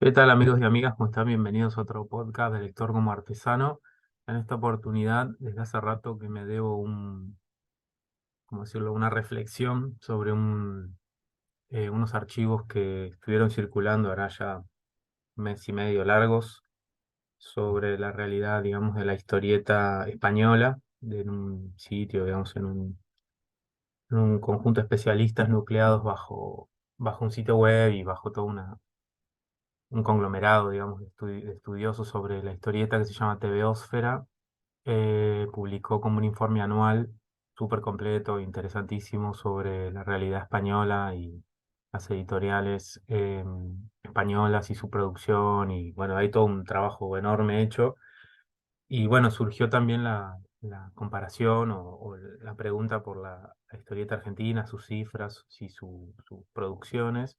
¿Qué tal amigos y amigas? ¿Cómo están? Bienvenidos a otro podcast de Lector como Artesano. En esta oportunidad, desde hace rato que me debo ¿cómo decirlo? Una reflexión sobre unos archivos que estuvieron circulando ahora ya un mes y medio largos sobre la realidad, digamos, de la historieta española, en un sitio, digamos, en un conjunto de especialistas nucleados bajo un sitio web y bajo toda un conglomerado, digamos, de estudiosos sobre la historieta que se llama TVOsfera. Publicó como un informe anual súper completo, interesantísimo sobre la realidad española y las editoriales españolas y su producción. Y bueno, hay todo un trabajo enorme hecho. Y bueno, surgió también la comparación o la pregunta por la historieta argentina, sus cifras y sus producciones.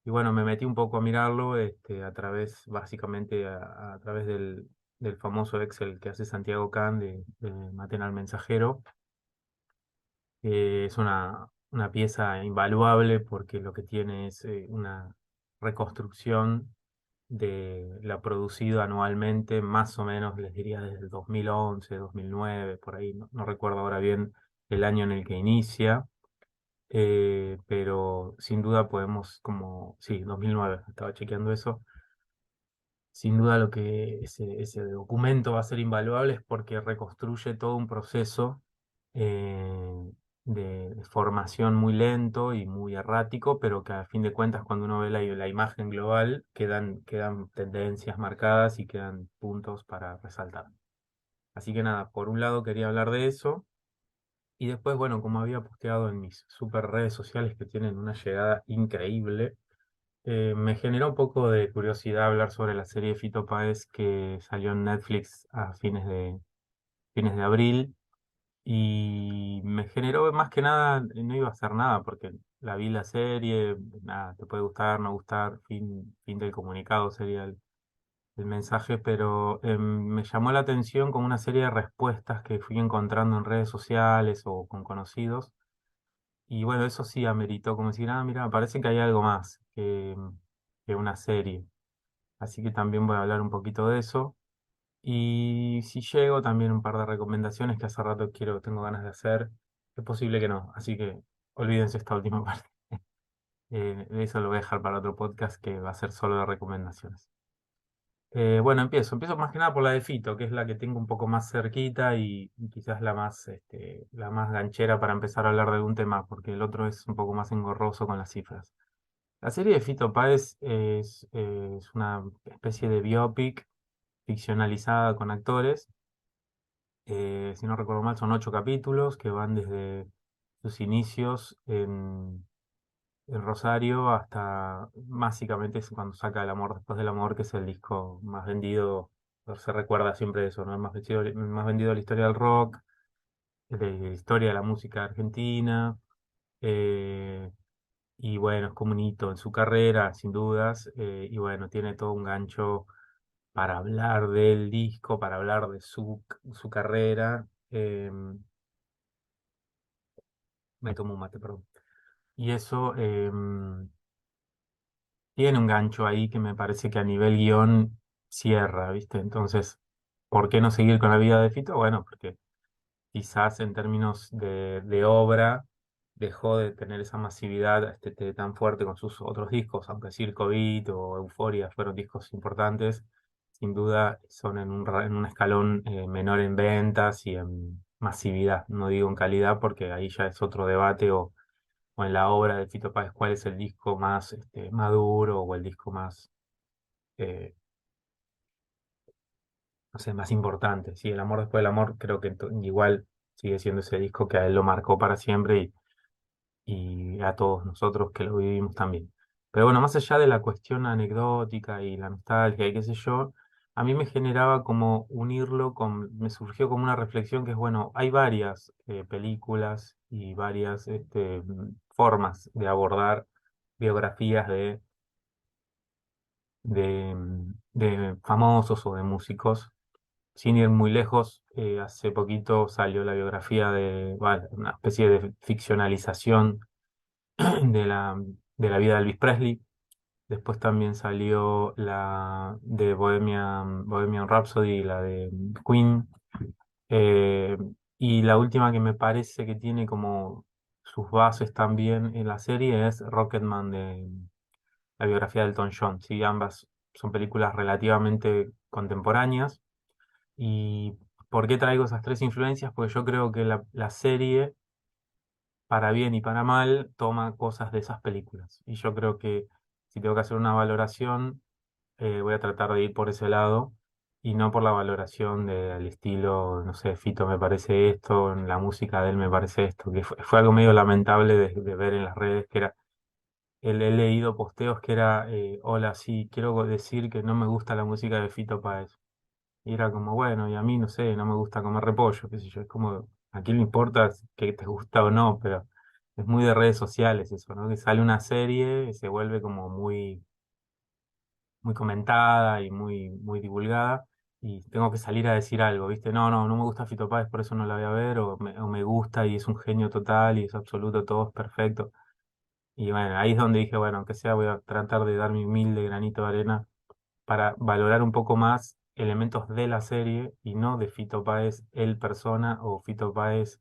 Y bueno, me metí un poco a mirarlo a través, básicamente, a través del famoso Excel que hace Santiago Can de Maten al Mensajero. Es una pieza invaluable porque lo que tiene es una reconstrucción de lo producido anualmente, más o menos, les diría, desde el 2011, 2009, por ahí, no recuerdo ahora bien el año en el que inicia. Pero sin duda podemos, como, sí, 2009, estaba chequeando eso. Sin duda lo que ese documento va a ser invaluable es porque reconstruye todo un proceso de formación muy lento y muy errático, pero que a fin de cuentas cuando uno ve la imagen global quedan tendencias marcadas y quedan puntos para resaltar. Así que nada, por un lado quería hablar de eso. Y después, bueno, como había posteado en mis super redes sociales que tienen una llegada increíble, me generó un poco de curiosidad hablar sobre la serie de Fito Páez que salió en Netflix a fines de abril. Y me generó más que nada, no iba a hacer nada porque vi la serie, nada, te puede gustar, no gustar, fin del comunicado sería el mensaje, pero me llamó la atención como una serie de respuestas que fui encontrando en redes sociales o con conocidos. Y bueno, eso sí ameritó, como decir, ah, mira, parece que hay algo más que una serie. Así que también voy a hablar un poquito de eso. Y si llego, también un par de recomendaciones que hace rato tengo ganas de hacer. Es posible que no, así que olvídense esta última parte. De eso lo voy a dejar para otro podcast que va a ser solo de recomendaciones. Bueno, empiezo más que nada por la de Fito, que es la que tengo un poco más cerquita y quizás la más ganchera para empezar a hablar de algún tema, porque el otro es un poco más engorroso con las cifras. La serie de Fito Páez es una especie de biopic ficcionalizada con actores. Si no recuerdo mal, son 8 capítulos que van desde sus inicios en Rosario hasta básicamente es cuando saca El amor después del amor, que es el disco más vendido. Se recuerda siempre de eso, ¿no? El más vendido de la historia del rock, de la historia de la música argentina. eh, y bueno, es como un hito en su carrera, sin dudas. Y bueno, tiene todo un gancho para hablar del disco, para hablar de su carrera. Me tomo un mate, perdón. Y eso tiene un gancho ahí que me parece que a nivel guión cierra, ¿viste? Entonces, ¿por qué no seguir con la vida de Fito? Bueno, porque quizás en términos de obra dejó de tener esa masividad tan fuerte con sus otros discos, aunque Circo Beat o Euforia fueron discos importantes, sin duda son en un escalón menor en ventas y en masividad, no digo en calidad porque ahí ya es otro debate o en la obra de Fito Páez cuál es el disco más maduro o el disco más, eh, no sé, más importante. Sí, El amor después del amor creo que igual sigue siendo ese disco que a él lo marcó para siempre y a todos nosotros que lo vivimos también. Pero bueno, más allá de la cuestión anecdótica y la nostalgia y qué sé yo, a mí me generaba como unirlo me surgió como una reflexión que es, bueno, hay varias películas y varias formas de abordar biografías de famosos o de músicos. Sin ir muy lejos, hace poquito salió la biografía bueno, una especie de ficcionalización de la vida de Elvis Presley, Después también salió la de Bohemian Rhapsody, la de Queen. Eh, y la última que me parece que tiene como sus bases también en la serie es Rocketman, de la biografía de Elton John. Sí, ambas son películas relativamente contemporáneas. ¿Y por qué traigo esas tres influencias? Porque yo creo que la serie, para bien y para mal, toma cosas de esas películas. Y yo creo que si tengo que hacer una valoración, voy a tratar de ir por ese lado y no por la valoración del estilo, no sé, Fito me parece esto, en la música de él me parece esto, que fue algo medio lamentable de ver en las redes, que era, he leído posteos que era, hola, sí, quiero decir que no me gusta la música de Fito Páez. Y era como, bueno, y a mí, no sé, no me gusta comer repollo, qué sé yo, es como, ¿a quién le importa que te gusta o no? Pero es muy de redes sociales eso, ¿no? Que sale una serie y se vuelve como muy comentada y muy divulgada, y tengo que salir a decir algo, ¿viste? No me gusta Fito Páez, por eso no la voy a ver, o me gusta y es un genio total y es absoluto, todo es perfecto. Y bueno, ahí es donde dije, bueno, aunque sea, voy a tratar de dar mi humilde granito de arena para valorar un poco más elementos de la serie y no de Fito Páez, el persona, o Fito Páez,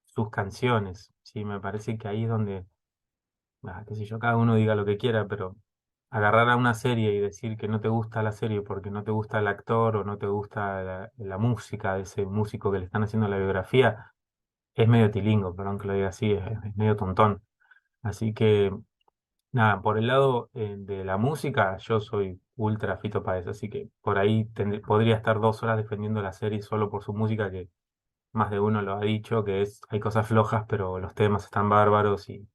sus canciones. Sí, me parece que ahí es donde, qué sé yo, cada uno diga lo que quiera, pero agarrar a una serie y decir que no te gusta la serie porque no te gusta el actor o no te gusta la música de ese músico que le están haciendo la biografía, es medio tilingo, perdón que lo diga así, es medio tontón. Así que, nada, por el lado de la música, yo soy ultra Fito Páez, así que por ahí podría estar 2 horas defendiendo la serie solo por su música, que más de uno lo ha dicho, que es, hay cosas flojas, pero los temas están bárbaros y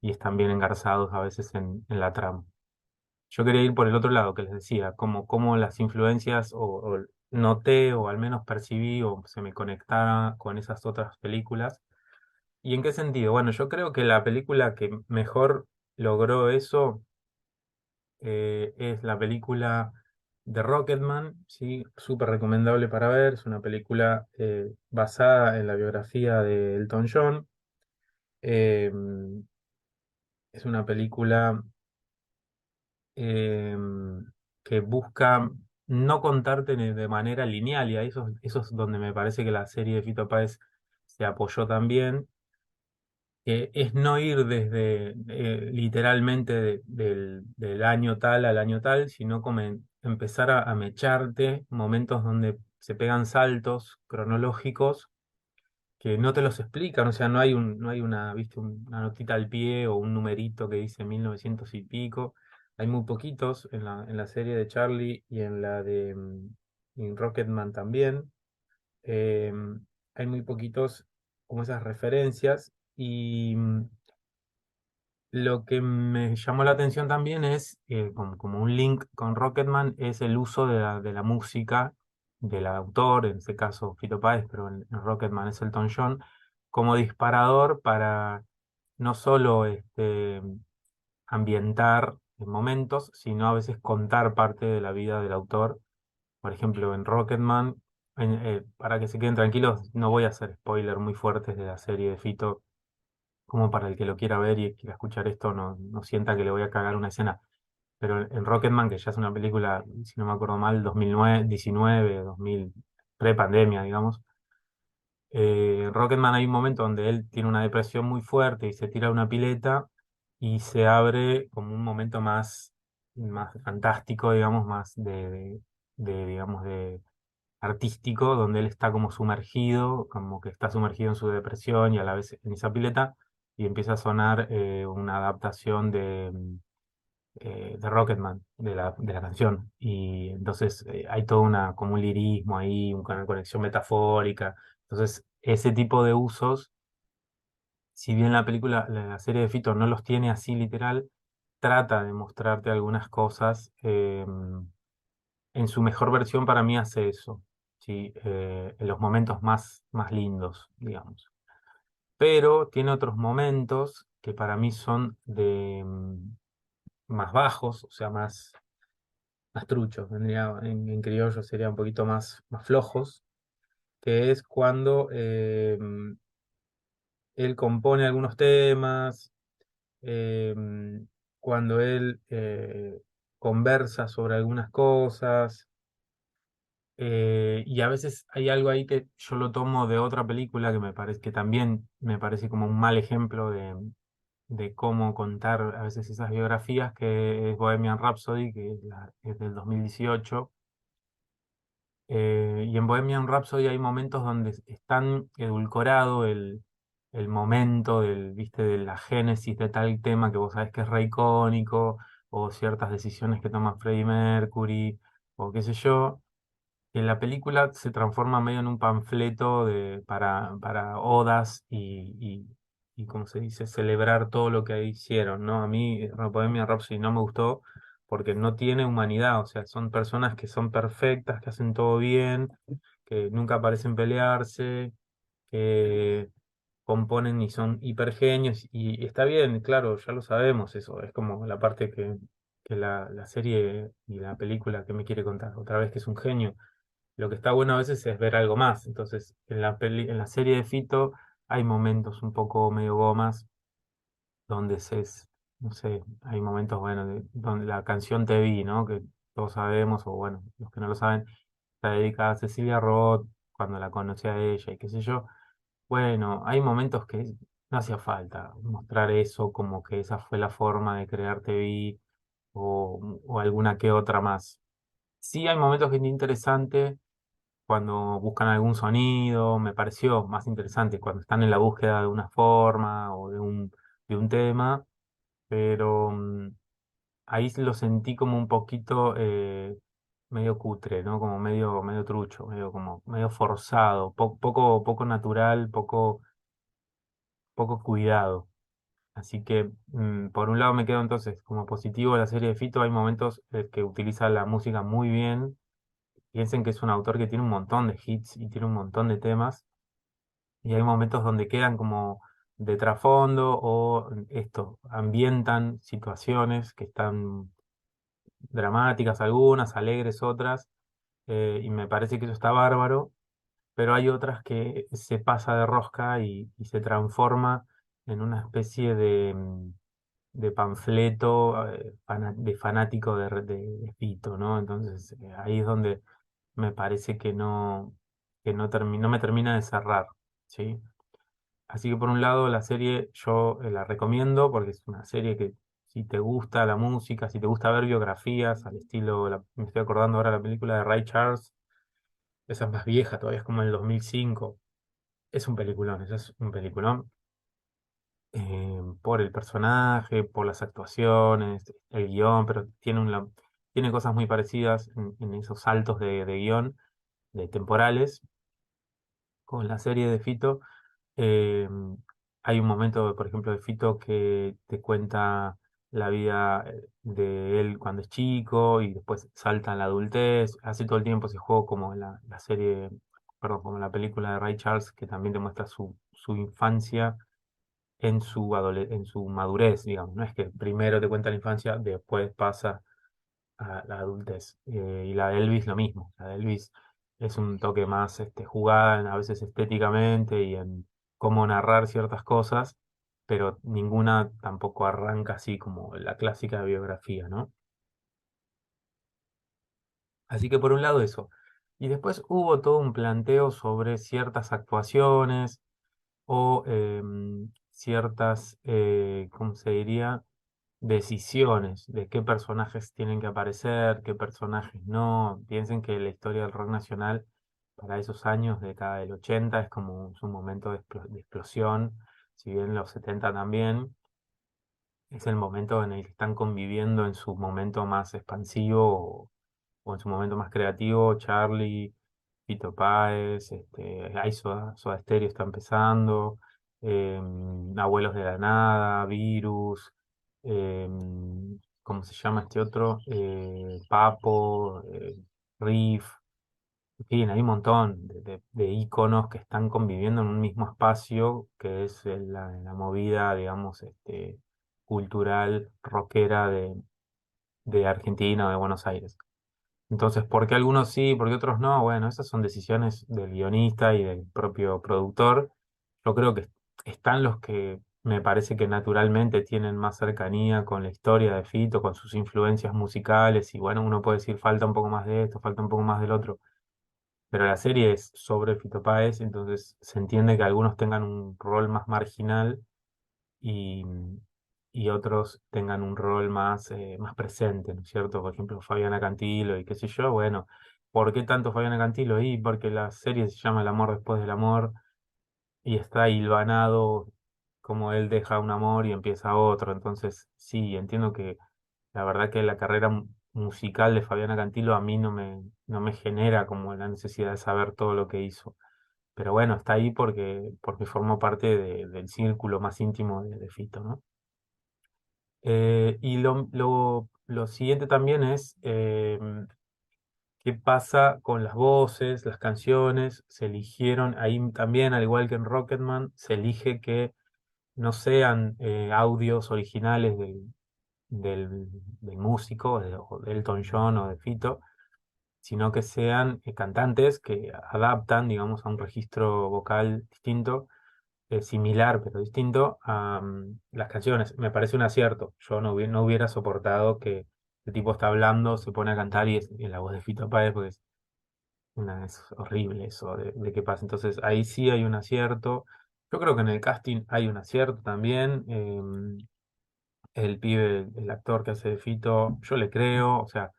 están bien engarzados a veces en la trama. Yo quería ir por el otro lado que les decía, como las influencias o noté o al menos percibí o se me conectaba con esas otras películas. ¿Y en qué sentido? Bueno, yo creo que la película que mejor logró eso es la película de Rocketman, sí, súper recomendable para ver. Es una película basada en la biografía de Elton John. Eh, es una película eh, que busca no contarte de manera lineal, y a eso es donde me parece que la serie de Fito Páez se apoyó también, que es no ir desde literalmente del año tal al año tal, sino como empezar a mecharte momentos donde se pegan saltos cronológicos que no te los explican, o sea, no hay una, viste, una notita al pie o un numerito que dice 1900 y pico. Hay muy poquitos en la serie de Charlie y en la de en Rocketman también. Eh, hay muy poquitos como esas referencias y lo que me llamó la atención también es, como un link con Rocketman, es el uso de la música del autor, en este caso Fito Páez, pero en Rocketman es Elton John, como disparador para no solo ambientar momentos, sino a veces contar parte de la vida del autor. Por ejemplo, en Rocketman, para que se queden tranquilos, no voy a hacer spoilers muy fuertes de la serie de Fito, como para el que lo quiera ver y quiera escuchar esto no sienta que le voy a cagar una escena. Pero en Rocketman, que ya es una película, si no me acuerdo mal, 2009, 19, 2000, pre-pandemia, digamos. En Rocketman hay un momento donde él tiene una depresión muy fuerte y se tira a una pileta y se abre como un momento más fantástico, digamos, más digamos, de artístico, donde él está como sumergido, como que está sumergido en su depresión y a la vez en esa pileta, y empieza a sonar una adaptación de Rocketman, de la canción. Y entonces hay todo como un lirismo ahí, una conexión metafórica. Entonces, ese tipo de usos, si bien la serie de Fito no los tiene así literal, trata de mostrarte algunas cosas. En su mejor versión para mí hace eso, ¿sí? En los momentos más lindos, digamos. Pero tiene otros momentos que para mí son más bajos, o sea, más truchos, vendría, en criollo sería un poquito más flojos, que es cuando él compone algunos temas, eh, cuando él conversa sobre algunas cosas. Y a veces hay algo ahí que yo lo tomo de otra película que me parece que también me parece como un mal ejemplo de cómo contar a veces esas biografías, que es Bohemian Rhapsody, que es del 2018. Y en Bohemian Rhapsody hay momentos donde es tan edulcorado el momento ¿viste? De la génesis de tal tema que vos sabés que es re icónico, o ciertas decisiones que toma Freddie Mercury, o qué sé yo, que la película se transforma medio en un panfleto para odas y, ¿cómo se dice?, celebrar todo lo que hicieron, ¿no? A mí Bohemian Rhapsody no me gustó porque no tiene humanidad, o sea, son personas que son perfectas, que hacen todo bien, que nunca parecen pelearse, que componen y son hipergenios, y está bien, claro, ya lo sabemos eso, es como la parte que la serie y la película que me quiere contar, otra vez que es un genio. Lo que está bueno a veces es ver algo más. Entonces, en la serie de Fito hay momentos un poco medio gomas donde no sé, hay momentos, bueno, donde la canción Te vi, ¿no? Que todos sabemos, o bueno, los que no lo saben, está dedicada a Cecilia Roth, cuando la conocí a ella y qué sé yo. Bueno, hay momentos que no hacía falta mostrar eso, como que esa fue la forma de crear Te vi, o alguna que otra más. Sí, hay momentos que es interesante cuando buscan algún sonido, me pareció más interesante cuando están en la búsqueda de una forma o de un tema, pero ahí lo sentí como un poquito medio cutre, ¿no? Como medio trucho, medio forzado, poco natural, poco cuidado. Así que, por un lado me quedo entonces como positivo de la serie de Fito, hay momentos que utiliza la música muy bien. Piensen que es un autor que tiene un montón de hits y tiene un montón de temas, y hay momentos donde quedan como de trasfondo, o esto, ambientan situaciones que están dramáticas algunas, alegres otras, y me parece que eso está bárbaro, pero hay otras que se pasa de rosca y se transforma en una especie de panfleto de fanático de Fito, ¿no? Entonces ahí es donde me parece no me termina de cerrar, ¿sí? Así que por un lado la serie yo la recomiendo porque es una serie que, si te gusta la música, si te gusta ver biografías al estilo, me estoy acordando ahora la película de Ray Charles, esa es más vieja, todavía es como el 2005, es un peliculón, ese es un peliculón, por el personaje, por las actuaciones, el guión, pero tiene cosas muy parecidas en esos saltos de guión, de temporales, con la serie de Fito. Eh, Hay un momento, por ejemplo, de Fito que te cuenta la vida de él cuando es chico y después salta a la adultez. Hace todo el tiempo ese juego como la serie, perdón, como la película de Ray Charles, que también te muestra su infancia en su madurez, digamos. No es que primero te cuenta la infancia, después pasa a la adultez. Y la de Elvis lo mismo. La de Elvis es un toque más jugada a veces estéticamente y en cómo narrar ciertas cosas, pero ninguna tampoco arranca así como la clásica biografía, ¿no? Así que por un lado eso. Y después hubo todo un planteo sobre ciertas actuaciones o ciertas, ¿cómo se diría? Decisiones de qué personajes tienen que aparecer, qué personajes no. Piensen que la historia del rock nacional para esos años, década del 80, es como su momento de explosión, si bien los 70 también, es el momento en el que están conviviendo en su momento más expansivo, o en su momento más creativo, Charlie, Fito Páez, ahí Soda Stereo está empezando, eh, Abuelos de la Nada, Virus, eh, ¿cómo se llama este otro? Papo, Riff, en fin, hay un montón de íconos que están conviviendo en un mismo espacio, que es la movida, digamos, cultural, rockera de Argentina o de Buenos Aires. Entonces, ¿por qué algunos sí, por qué otros no? Bueno, esas son decisiones del guionista y del propio productor. Yo creo que están los que me parece que naturalmente tienen más cercanía con la historia de Fito, con sus influencias musicales, y bueno, uno puede decir falta un poco más de esto, falta un poco más del otro, pero la serie es sobre Fito Páez, entonces se entiende que algunos tengan un rol más marginal y, y otros tengan un rol más, más presente, ¿no es cierto? Por ejemplo, Fabiana Cantilo y qué sé yo, bueno, ¿por qué tanto Fabiana Cantilo? Y porque la serie se llama El amor después del amor y está hilvanado como él deja un amor y empieza otro, entonces sí, entiendo que la verdad que la carrera musical de Fabiana Cantilo a mí no me genera como la necesidad de saber todo lo que hizo. Pero bueno, está ahí porque formó parte del círculo más íntimo de Fito, ¿no? Y lo siguiente también es qué pasa con las voces, las canciones. Se eligieron, ahí también, al igual que en Rocketman, se elige que no sean audios originales del músico, o de Elton John o de Fito, sino que sean cantantes que adaptan, digamos, a un registro vocal distinto, similar pero distinto a las canciones. Me parece un acierto. Yo no hubiera soportado que el tipo está hablando, se pone a cantar y es en la voz de Fito Páez, porque es horrible eso de que pasa. Entonces ahí sí hay un acierto. Yo creo que en el casting hay un acierto también. El pibe, el actor que hace de Fito, yo le creo, o sea,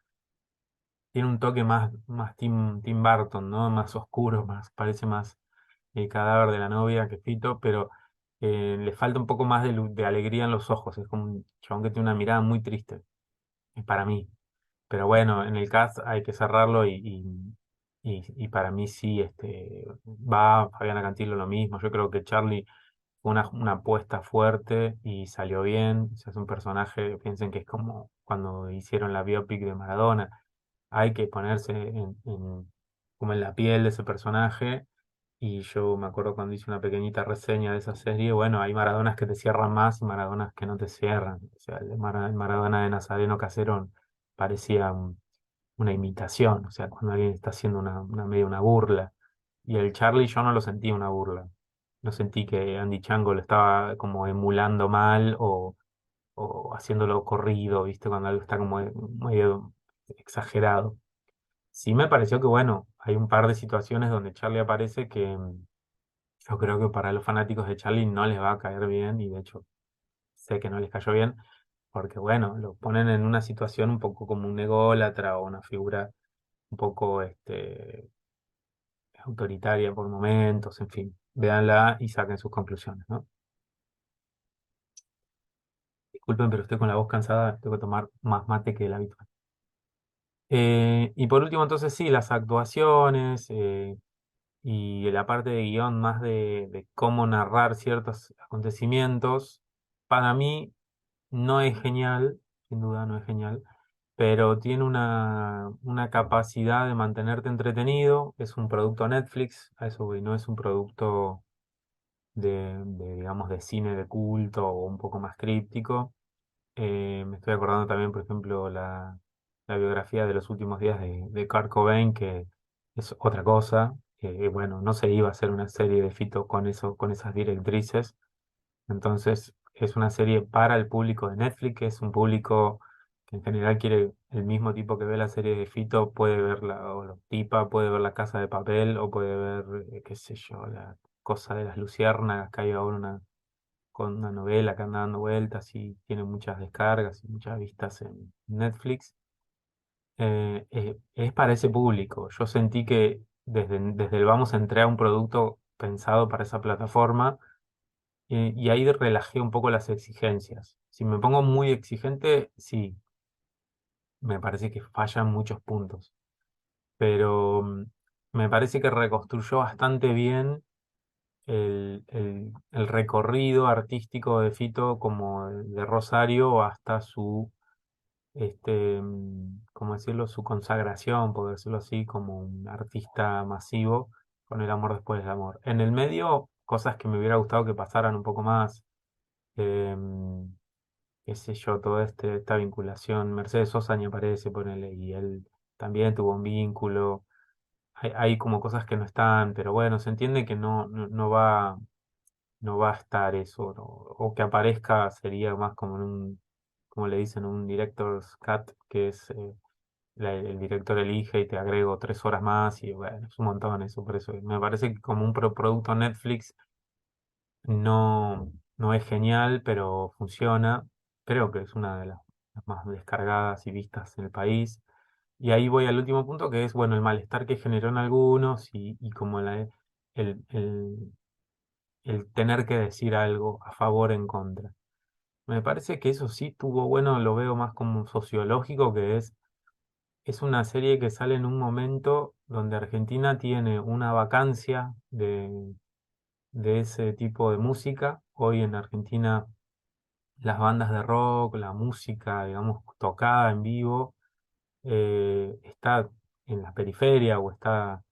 tiene un toque más Tim Burton, ¿no? Más oscuro, parece más el cadáver de la novia que Fito, pero le falta un poco más de alegría en los ojos. Es como un chabón que tiene una mirada muy triste, para mí. Pero bueno, en el cast hay que cerrarlo y para mí sí, va Fabiana Cantilo lo mismo. Yo creo que Charlie fue una apuesta fuerte y salió bien. O sea, es un personaje, piensen que es como cuando hicieron la biopic de Maradona. Hay que ponerse como en la piel de ese personaje. Y yo me acuerdo cuando hice una pequeñita reseña de esa serie, bueno, hay Maradonas que te cierran más y Maradonas que no te cierran. O sea, el Maradona de Nazareno Caserón parecía una imitación, o sea, cuando alguien está haciendo medio una burla. Y el Charlie yo no lo sentí una burla. No sentí que Andy Chango lo estaba como emulando mal o haciéndolo corrido, ¿viste? Cuando algo está como medio exagerado. Sí me pareció que, bueno, hay un par de situaciones donde Charlie aparece que yo creo que para los fanáticos de Charlie no les va a caer bien y de hecho sé que no les cayó bien porque, bueno, lo ponen en una situación un poco como un ególatra o una figura un poco autoritaria por momentos, en fin, véanla y saquen sus conclusiones, ¿no? Disculpen, pero estoy con la voz cansada, tengo que tomar más mate que el habitual. Y por último, entonces sí, las actuaciones y la parte de guión más de cómo narrar ciertos acontecimientos, para mí no es genial, sin duda no es genial, pero tiene una capacidad de mantenerte entretenido, es un producto Netflix, a eso voy, no es un producto digamos, de cine de culto o un poco más críptico. Me estoy acordando también, por ejemplo, la biografía de los últimos días de Kurt Cobain, que es otra cosa. Bueno, no se iba a hacer una serie de Fito con eso, con esas directrices. Entonces, es una serie para el público de Netflix, que es un público que en general quiere el mismo tipo que ve la serie de Fito, puede verla, o la tipa, puede ver La Casa de Papel, o puede ver, qué sé yo, la cosa de las luciérnagas, que hay ahora con una novela que anda dando vueltas y tiene muchas descargas y muchas vistas en Netflix. Es para ese público. Yo sentí que desde el vamos entré a un producto pensado para esa plataforma y ahí relajé un poco las exigencias. Si me pongo muy exigente, sí, me parece que fallan muchos puntos, pero me parece que reconstruyó bastante bien el recorrido artístico de Fito como de Rosario hasta su, ¿cómo decirlo? Su consagración, por decirlo así, como un artista masivo con El amor después del amor. En el medio, cosas que me hubiera gustado que pasaran un poco más. em, Qué sé yo, toda esta vinculación. Mercedes Sosa ni aparece, ponele, y él también tuvo un vínculo. Hay como cosas que no están, pero bueno, se entiende que no va, no va a estar eso, o que aparezca sería más como en un, como le dicen, un director's cut, que es el director elige y te agrego 3 horas más y bueno, es un montón eso, por eso me parece que como un producto Netflix no es genial, pero funciona. Creo que es una de las más descargadas y vistas en el país. Y ahí voy al último punto, que es, bueno, el malestar que generó en algunos y como el, el, el tener que decir algo a favor o en contra. Me parece que eso sí tuvo, bueno, lo veo más como sociológico, que es una serie que sale en un momento donde Argentina tiene una vacancia de ese tipo de música. Hoy en Argentina las bandas de rock, la música, digamos, tocada en vivo, está en la periferia o está,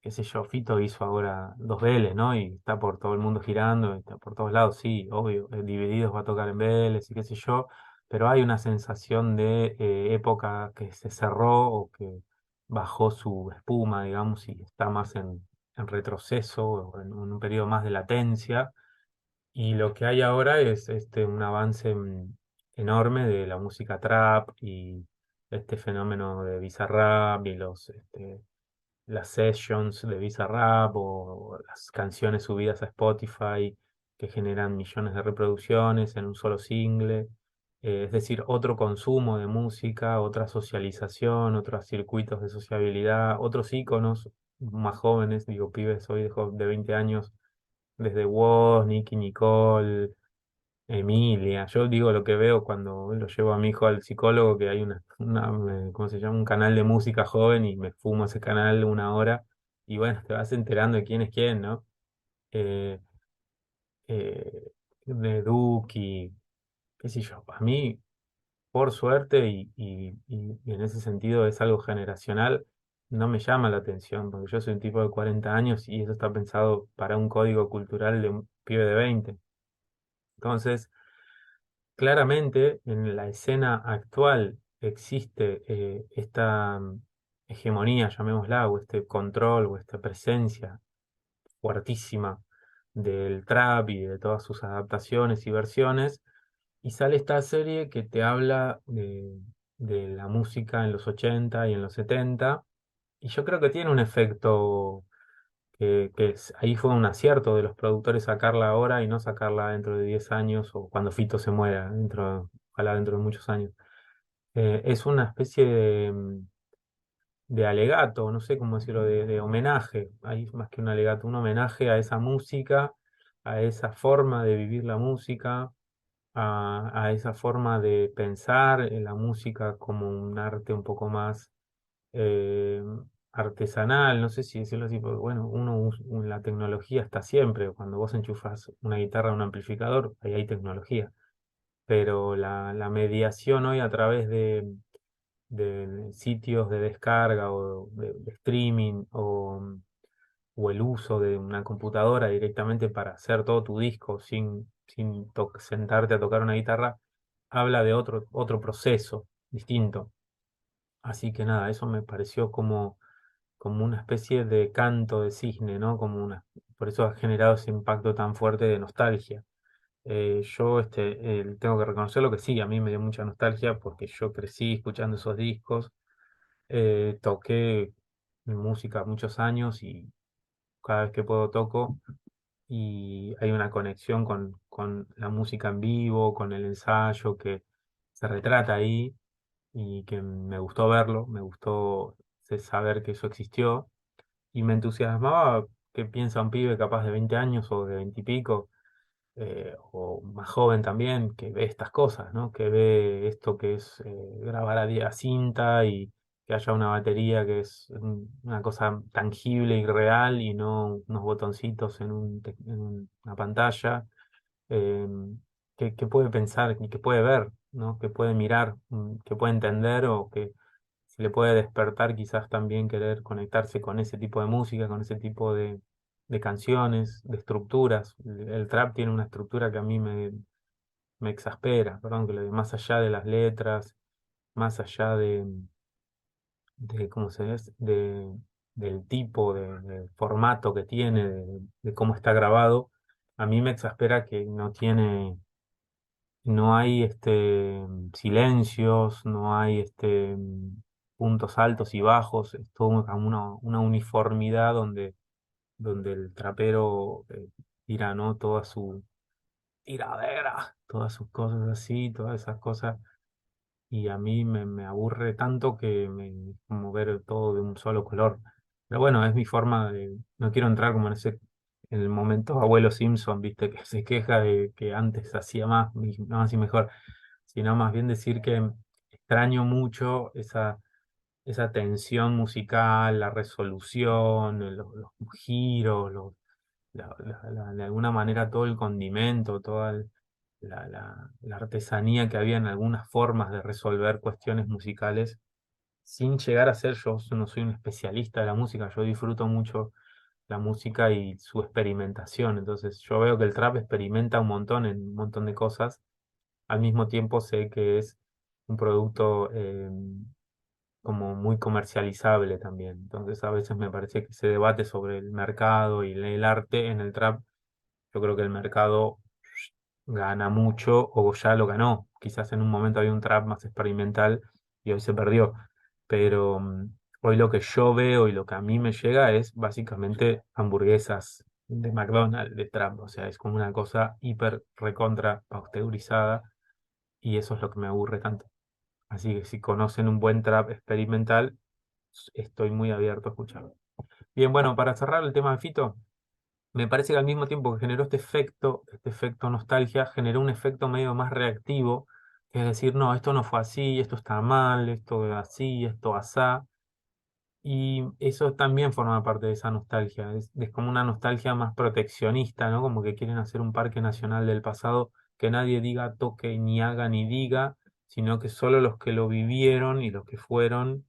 qué sé yo, Fito hizo ahora dos Vélez, ¿no? Y está por todo el mundo girando, está por todos lados, sí, obvio, Divididos va a tocar en Vélez y qué sé yo, pero hay una sensación de época que se cerró o que bajó su espuma, digamos, y está más en retroceso o en un periodo más de latencia. Y lo que hay ahora es un avance enorme de la música trap y este fenómeno de Bizarrap y las sessions de Bizarrap o las canciones subidas a Spotify que generan millones de reproducciones en un solo single. Es decir, otro consumo de música, otra socialización, otros circuitos de sociabilidad, otros íconos más jóvenes, digo, pibes hoy de 20 años desde Woz, Nicki Nicole, Emilia. Yo digo lo que veo cuando lo llevo a mi hijo al psicólogo, que hay ¿cómo se llama? Un canal de música joven y me fumo ese canal 1 hora y bueno, te vas enterando de quién es quién, ¿no? Eh, de Duki, qué sé yo. A mí, por suerte y en ese sentido es algo generacional, no me llama la atención, porque yo soy un tipo de 40 años y eso está pensado para un código cultural de un pibe de 20. Entonces, claramente en la escena actual existe esta hegemonía, llamémosla, o este control o esta presencia fuertísima del trap y de todas sus adaptaciones y versiones, y sale esta serie que te habla de la música en los 80 y en los 70, y yo creo que tiene un efecto ahí fue un acierto de los productores sacarla ahora y no sacarla dentro de 10 años o cuando Fito se muera, ojalá dentro de muchos años. Es una especie de alegato, no sé cómo decirlo, de homenaje, ahí más que un alegato, un homenaje a esa música, a esa forma de vivir la música, a esa forma de pensar en la música como un arte un poco más eh, artesanal, no sé si decirlo así, porque bueno, la tecnología está siempre, cuando vos enchufas una guitarra a un amplificador, ahí hay tecnología, pero la mediación hoy a través de sitios de descarga o de streaming o el uso de una computadora directamente para hacer todo tu disco sin sentarte a tocar una guitarra, habla de otro proceso distinto. Así que nada, eso me pareció como una especie de canto de cisne, ¿no? Por eso ha generado ese impacto tan fuerte de nostalgia. Yo tengo que reconocerlo que sí, a mí me dio mucha nostalgia porque yo crecí escuchando esos discos, toqué música muchos años y cada vez que puedo toco y hay una conexión con la música en vivo, con el ensayo que se retrata ahí y que me gustó verlo, me gustó saber que eso existió y me entusiasmaba que piensa un pibe capaz de 20 años o de 20 y pico, o más joven también, que ve estas cosas, ¿no? Que ve esto que es grabar a cinta y que haya una batería que es una cosa tangible y real y no unos botoncitos en una pantalla, eh, que puede pensar y que puede ver, ¿no? Que puede mirar, que puede entender o que se le puede despertar quizás también querer conectarse con ese tipo de música, con ese tipo de canciones, de estructuras. El trap tiene una estructura que a mí me exaspera, perdón, más allá de las letras, más allá ¿cómo se dice? Del tipo de formato que tiene, de cómo está grabado. A mí me exaspera que no hay silencios, no hay puntos altos y bajos, es todo como una uniformidad donde el trapero tira, ¿no? Toda su tiradera, todas sus cosas así, todas esas cosas, y a mí me aburre tanto que como ver todo de un solo color. Pero bueno, es mi forma de, no quiero entrar como en el momento abuelo Simpson, viste, que se queja de que antes hacía más y mejor, sino más bien decir que extraño mucho esa tensión musical, la resolución, los giros, de alguna manera todo el condimento, toda la artesanía que había en algunas formas de resolver cuestiones musicales, sin llegar a ser yo no soy un especialista de la música, yo disfruto mucho la música y su experimentación, entonces yo veo que el trap experimenta un montón en un montón de cosas, al mismo tiempo sé que es un producto como muy comercializable también. Entonces a veces me parece que se debate sobre el mercado y el arte en el trap. Yo creo que el mercado gana mucho o ya lo ganó. Quizás en un momento había un trap más experimental y hoy se perdió. Pero hoy lo que yo veo y lo que a mí me llega es básicamente hamburguesas de McDonald's, de trap. O sea, es como una cosa hiper recontra pasteurizada y eso es lo que me aburre tanto. Así que si conocen un buen trap experimental, estoy muy abierto a escucharlo. Bien, bueno, para cerrar el tema de Fito, me parece que al mismo tiempo que generó este efecto nostalgia, generó un efecto medio más reactivo, que es decir, no, esto no fue así, esto está mal, esto así, esto asá. Y eso también forma parte de esa nostalgia. Es como una nostalgia más proteccionista, ¿no? Como que quieren hacer un parque nacional del pasado que nadie diga, toque, ni haga, ni diga, sino que solo los que lo vivieron y los que fueron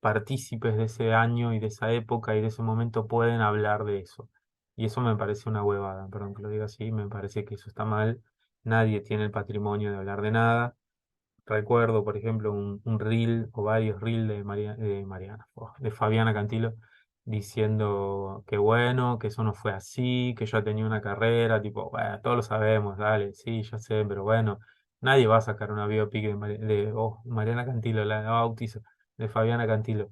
partícipes de ese año y de esa época y de ese momento pueden hablar de eso. Y eso me parece una huevada, perdón que lo diga así, me parece que eso está mal. Nadie tiene el patrimonio de hablar de nada. Recuerdo, por ejemplo, un reel o varios reels de Fabiana Cantilo diciendo que bueno, que eso no fue así, que yo tenía una carrera, tipo, bueno, todos lo sabemos, dale, sí, ya sé, pero bueno, nadie va a sacar una biopic de Mariana Cantilo, la bautizo, de Fabiana Cantilo.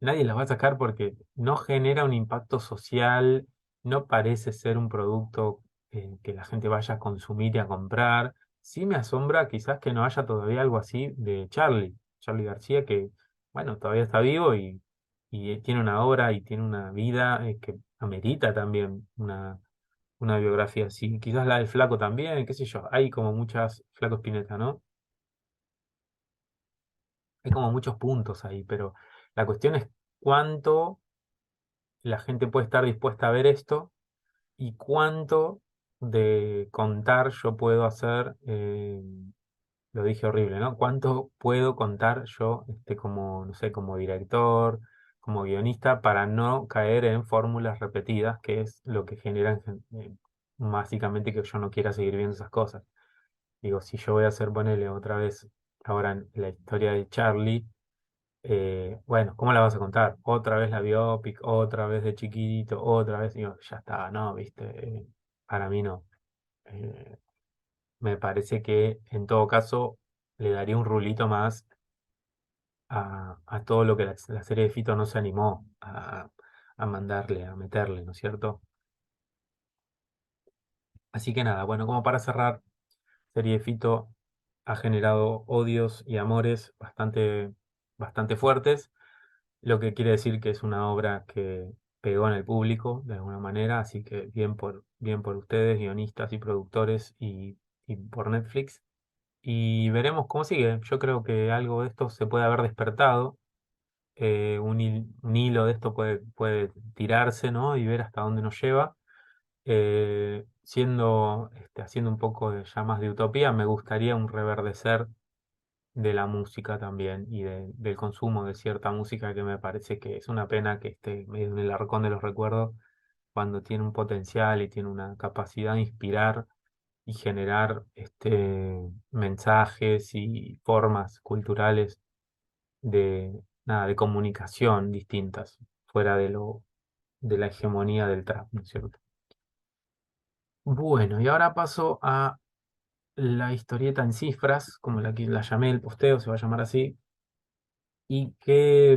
Nadie la va a sacar porque no genera un impacto social, no parece ser un producto que la gente vaya a consumir y a comprar. Sí me asombra quizás que no haya todavía algo así de Charlie García, que, bueno, todavía está vivo y tiene una obra y tiene una vida que amerita también una biografía así. Quizás la del Flaco también, qué sé yo. Hay como muchas, Flaco Spinetta, ¿no? Hay como muchos puntos ahí, pero la cuestión es cuánto la gente puede estar dispuesta a ver esto y cuánto de contar yo puedo hacer. Lo dije horrible, ¿no? ¿Cuánto puedo contar yo, como, no sé, como director, como guionista, para no caer en fórmulas repetidas, que es lo que generan básicamente que yo no quiera seguir viendo esas cosas? Digo, si yo voy a hacer, ponele otra vez, ahora en la historia de Charlie, bueno, ¿cómo la vas a contar? Otra vez la biopic, otra vez de chiquito, otra vez, digo, ya está, no, viste, para mí no. Eh, Me parece que en todo caso le daría un rulito más a todo lo que la serie de Fito no se animó a mandarle, a meterle, ¿no es cierto? Así que nada, bueno, como para cerrar, serie de Fito ha generado odios y amores bastante fuertes, lo que quiere decir que es una obra que pegó en el público de alguna manera, así que bien por ustedes, guionistas y productores y por Netflix. Y veremos cómo sigue. Yo creo que algo de esto se puede haber despertado. Un hilo de esto puede tirarse, ¿no? Y ver hasta dónde nos lleva. Haciendo un poco de ya más de utopía, me gustaría un reverdecer de la música también y del consumo de cierta música que me parece que es una pena que esté medio en el arcón de los recuerdos cuando tiene un potencial y tiene una capacidad de inspirar y generar mensajes y formas culturales de comunicación distintas, fuera de la hegemonía del trap, ¿no es cierto? Bueno, y ahora paso a la historieta en cifras, como la que la llamé el posteo, se va a llamar así, y qué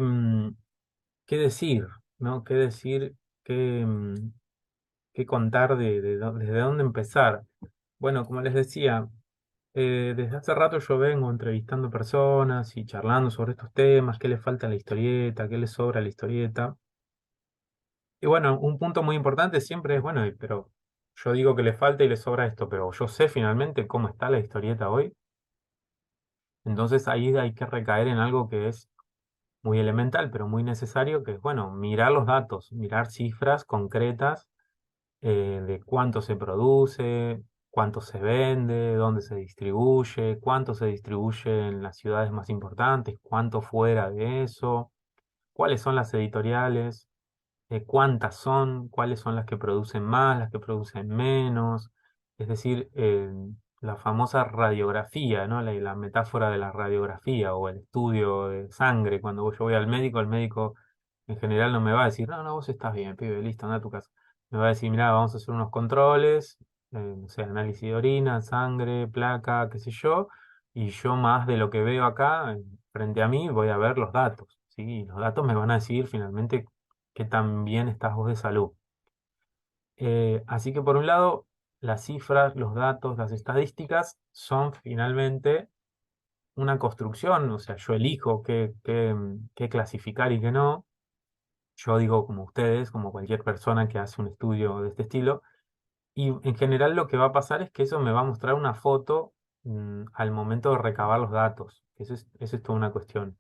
decir, ¿no? Qué decir, qué contar desde dónde empezar. Bueno, como les decía, desde hace rato yo vengo entrevistando personas y charlando sobre estos temas, qué le falta a la historieta, qué le sobra a la historieta. Y bueno, un punto muy importante siempre es, bueno, pero yo digo que le falta y le sobra esto, pero yo sé finalmente cómo está la historieta hoy. Entonces ahí hay que recaer en algo que es muy elemental, pero muy necesario, que es, bueno, mirar los datos, mirar cifras concretas de cuánto se produce, cuánto se vende, dónde se distribuye, cuánto se distribuye en las ciudades más importantes, cuánto fuera de eso, cuáles son las editoriales, cuántas son, cuáles son las que producen más, las que producen menos, es decir, la famosa radiografía, ¿no? La metáfora de la radiografía o el estudio de sangre. Cuando yo voy al médico, el médico en general no me va a decir, no, no, vos estás bien, pibe, listo, anda a tu casa. Me va a decir, mira, vamos a hacer unos controles, no sé, análisis de orina, sangre, placa, qué sé yo, y yo más de lo que veo acá, frente a mí, voy a ver los datos, ¿sí? Y los datos me van a decir finalmente qué tan bien estás vos de salud. Así que por un lado, las cifras, los datos, las estadísticas son finalmente una construcción, o sea, yo elijo qué clasificar y qué no. Yo digo como ustedes, como cualquier persona que hace un estudio de este estilo, y en general lo que va a pasar es que eso me va a mostrar una foto al momento de recabar los datos. Eso es toda una cuestión.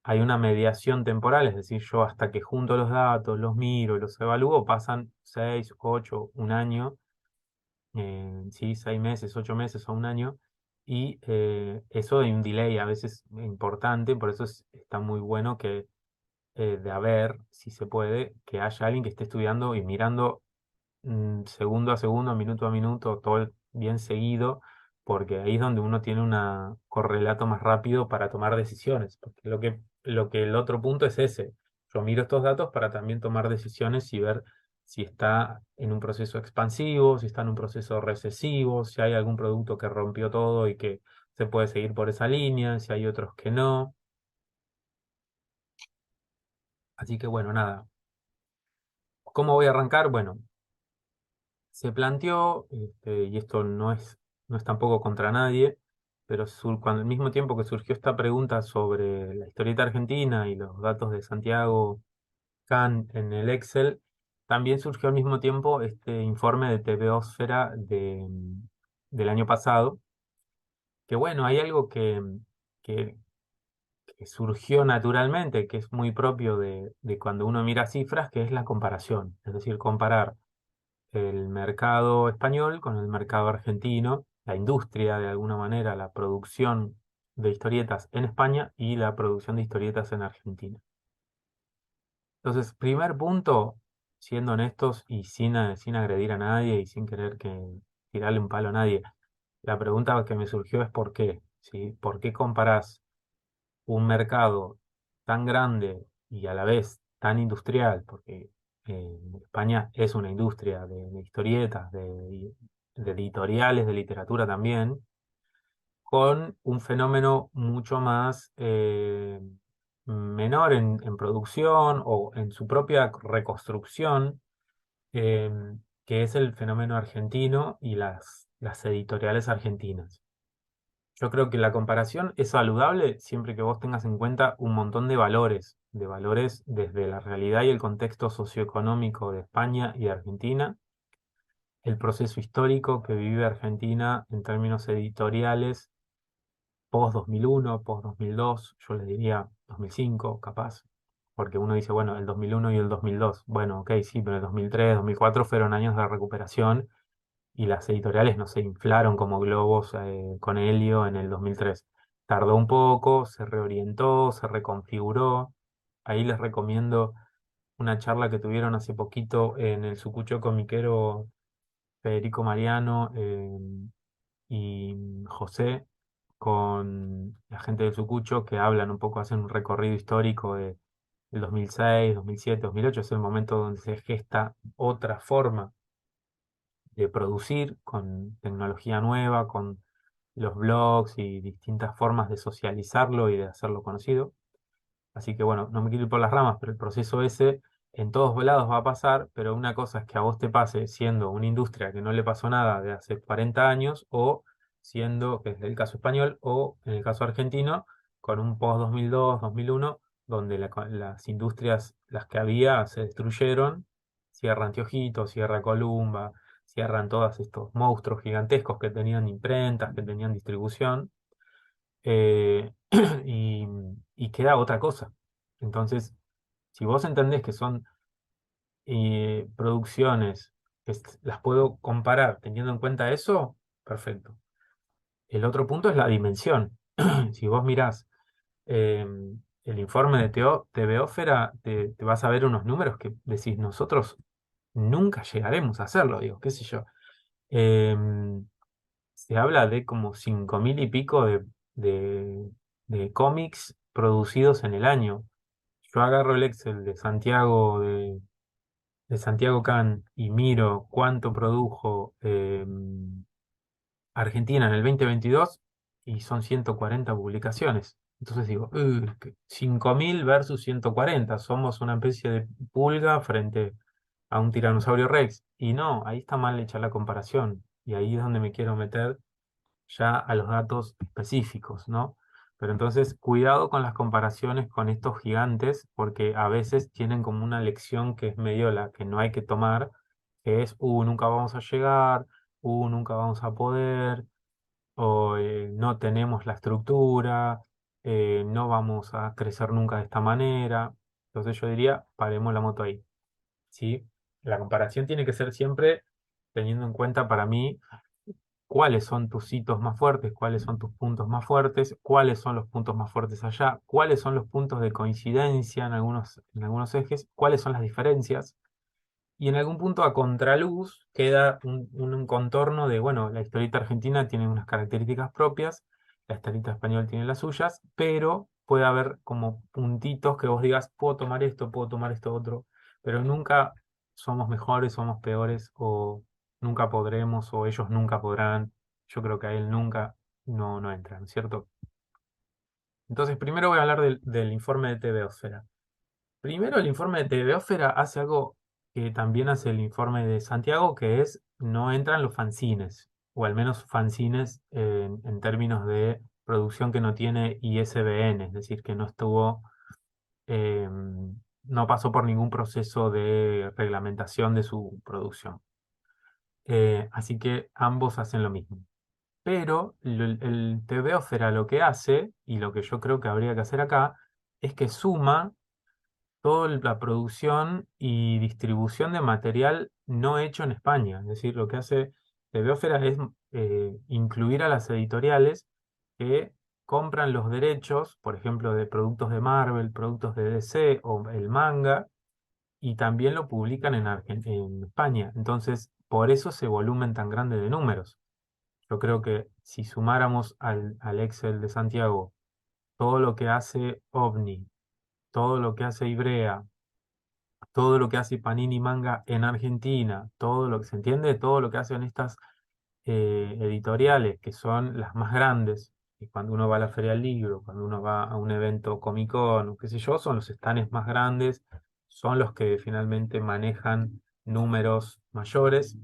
Hay una mediación temporal, es decir, yo hasta que junto los datos, los miro y los evalúo, pasan 6, 8, un año, sí, 6 meses, 8 meses o un año, y eso hay un delay a veces importante, por eso está muy bueno que de haber, si se puede, que haya alguien que esté estudiando y mirando segundo a segundo, minuto a minuto, bien seguido, porque ahí es donde uno tiene un correlato más rápido para tomar decisiones. Porque lo que el otro punto es ese. Yo miro estos datos para también tomar decisiones y ver si está en un proceso expansivo, si está en un proceso recesivo, si hay algún producto que rompió todo y que se puede seguir por esa línea, si hay otros que no. Así que bueno, nada. ¿Cómo voy a arrancar? Bueno, se planteó, y esto no es tampoco contra nadie, pero cuando al mismo tiempo que surgió esta pregunta sobre la historieta argentina y los datos de Santiago Can en el Excel, también surgió al mismo tiempo este informe de TVOsfera del año pasado, que bueno, hay algo que, que surgió naturalmente, que es muy propio de cuando uno mira cifras, que es la comparación, es decir, comparar el mercado español con el mercado argentino, la industria de alguna manera, la producción de historietas en España y la producción de historietas en Argentina. Entonces, primer punto, siendo honestos y sin agredir a nadie y sin querer tirarle un palo a nadie, la pregunta que me surgió es ¿por qué? ¿Sí? ¿Por qué comparás un mercado tan grande y a la vez tan industrial, porque España es una industria de historietas, de editoriales, de literatura también, con un fenómeno mucho más menor en producción o en su propia reconstrucción, eh, que es el fenómeno argentino y las editoriales argentinas. Yo creo que la comparación es saludable siempre que vos tengas en cuenta un montón de valores desde la realidad y el contexto socioeconómico de España y de Argentina, el proceso histórico que vive Argentina en términos editoriales post 2001, post 2002, yo les diría 2005, capaz, porque uno dice, bueno, el 2001 y el 2002, bueno, ok, sí, pero el 2003, 2004 fueron años de recuperación y las editoriales no se inflaron como globos con helio en el 2003. Tardó un poco, se reorientó, se reconfiguró. Ahí les recomiendo una charla que tuvieron hace poquito en el Sucucho Comiquero Federico Mariano y José con la gente del Sucucho que hablan un poco, hacen un recorrido histórico del 2006, 2007, 2008. Es el momento donde se gesta otra forma de producir con tecnología nueva, con los blogs y distintas formas de socializarlo y de hacerlo conocido. Así que bueno, no me quiero ir por las ramas, pero el proceso ese en todos lados va a pasar, pero una cosa es que a vos te pase siendo una industria que no le pasó nada de hace 40 años o siendo, que es el caso español, o en el caso argentino, con un post 2002, 2001, donde las industrias, las que había, se destruyeron, cierra Antiojito, cierra Columba, cierran todos estos monstruos gigantescos que tenían imprentas, que tenían distribución eh, y, y queda otra cosa. Entonces, si vos entendés que son producciones las puedo comparar teniendo en cuenta eso, perfecto. El otro punto es la dimensión. Si vos mirás eh, el informe de TVOfera, te vas a ver unos números que decís, nosotros nunca llegaremos a hacerlo, digo, qué sé yo. Em, Se habla de como 5.000 y pico de, de cómics producidos en el año. Yo agarro el Excel de Santiago Can y miro cuánto produjo Argentina en el 2022 y son 140 publicaciones. Entonces digo, 5.000 versus 140, somos una especie de pulga frente a un tiranosaurio Rex. Y no, ahí está mal hecha la comparación. Y ahí es donde me quiero meter ya a los datos específicos, ¿no? Pero entonces, cuidado con las comparaciones con estos gigantes, porque a veces tienen como una lección que es medio la que no hay que tomar, que es, nunca vamos a llegar, nunca vamos a poder, o no tenemos la estructura, no vamos a crecer nunca de esta manera. Entonces yo diría, paremos la moto ahí, ¿sí? La comparación tiene que ser siempre teniendo en cuenta para mí cuáles son tus hitos más fuertes, cuáles son tus puntos más fuertes, cuáles son los puntos más fuertes allá, cuáles son los puntos de coincidencia en algunos ejes, cuáles son las diferencias. Y en algún punto a contraluz queda un contorno de, bueno, la historieta argentina tiene unas características propias, la historieta española tiene las suyas, pero puede haber como puntitos que vos digas, puedo tomar esto otro, pero nunca somos mejores, somos peores, o nunca podremos, o ellos nunca podrán. Yo creo que a él nunca no entran, ¿cierto? Entonces, primero voy a hablar del informe de TV. Primero, el informe de Teleófera hace algo que también hace el informe de Santiago, que es no entran los fanzines, o al menos fanzines en términos de producción que no tiene ISBN, es decir, que no estuvo, eh, no pasó por ningún proceso de reglamentación de su producción. Así que ambos hacen lo mismo. Pero el TVOfera lo que hace, y lo que yo creo que habría que hacer acá, es que suma toda la producción y distribución de material no hecho en España. Es decir, lo que hace Beófera es incluir a las editoriales que compran los derechos, por ejemplo, de productos de Marvel, productos de DC o el manga, y también lo publican en España. Entonces, por eso ese volumen tan grande de números. Yo creo que si sumáramos al Excel de Santiago todo lo que hace OVNI, todo lo que hace Ibrea, todo lo que hace Panini Manga en Argentina, todo lo que se entiende, todo lo que hacen estas editoriales, que son las más grandes, y cuando uno va a la Feria del Libro, cuando uno va a un evento Comic Con, o qué sé yo, son los stands más grandes, son los que finalmente manejan números mayores,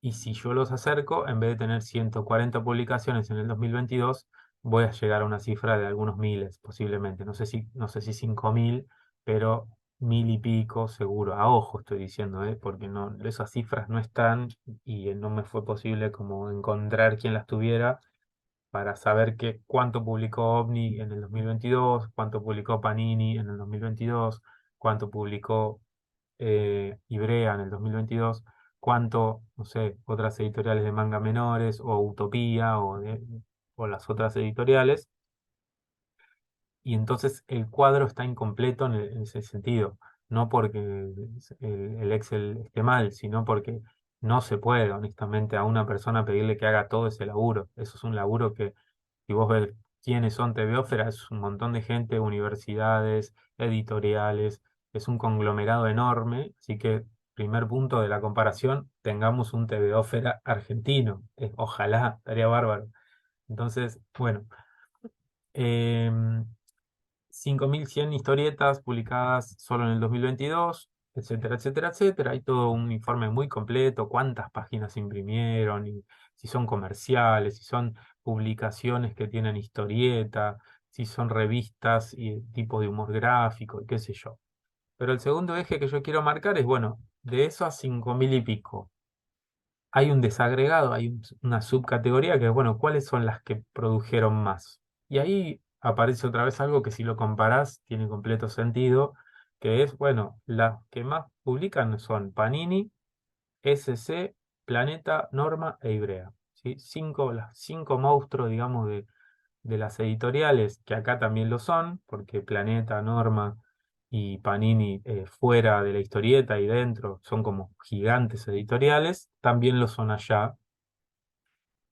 y si yo los acerco, en vez de tener 140 publicaciones en el 2022, voy a llegar a una cifra de algunos miles, posiblemente. No sé si 5.000, pero mil y pico seguro. A ojo estoy diciendo, porque no, esas cifras no están y no me fue posible como encontrar quién las tuviera para saber cuánto publicó OVNI en el 2022, cuánto publicó Panini en el 2022, cuánto publicó Ibrea en el 2022, cuánto, no sé, otras editoriales de manga menores, o Utopía, o las otras editoriales, y entonces el cuadro está incompleto en ese sentido, no porque el Excel esté mal, sino porque no se puede, honestamente, a una persona pedirle que haga todo ese laburo. Eso es un laburo que, si vos ves quiénes son TVOfera, es un montón de gente, universidades, editoriales, es un conglomerado enorme, así que primer punto de la comparación, tengamos un TVO argentino. Ojalá, estaría bárbaro. Entonces, bueno, em, 5.100 historietas publicadas solo en el 2022, etcétera, etcétera, etcétera. Hay todo un informe muy completo, cuántas páginas se imprimieron, y si son comerciales, si son publicaciones que tienen historieta, si son revistas y tipo de humor gráfico, y qué sé yo. Pero el segundo eje que yo quiero marcar es, bueno, de esos 5.000 y pico, hay un desagregado, hay una subcategoría que es, bueno, ¿cuáles son las que produjeron más? Y ahí aparece otra vez algo que si lo comparás tiene completo sentido, que es, bueno, las que más publican son Panini, SC, Planeta, Norma e Ibrea. ¿Sí? Las cinco monstruos, digamos, de las editoriales, que acá también lo son, porque Planeta, Norma y Panini, fuera de la historieta y dentro son como gigantes editoriales, también lo son allá.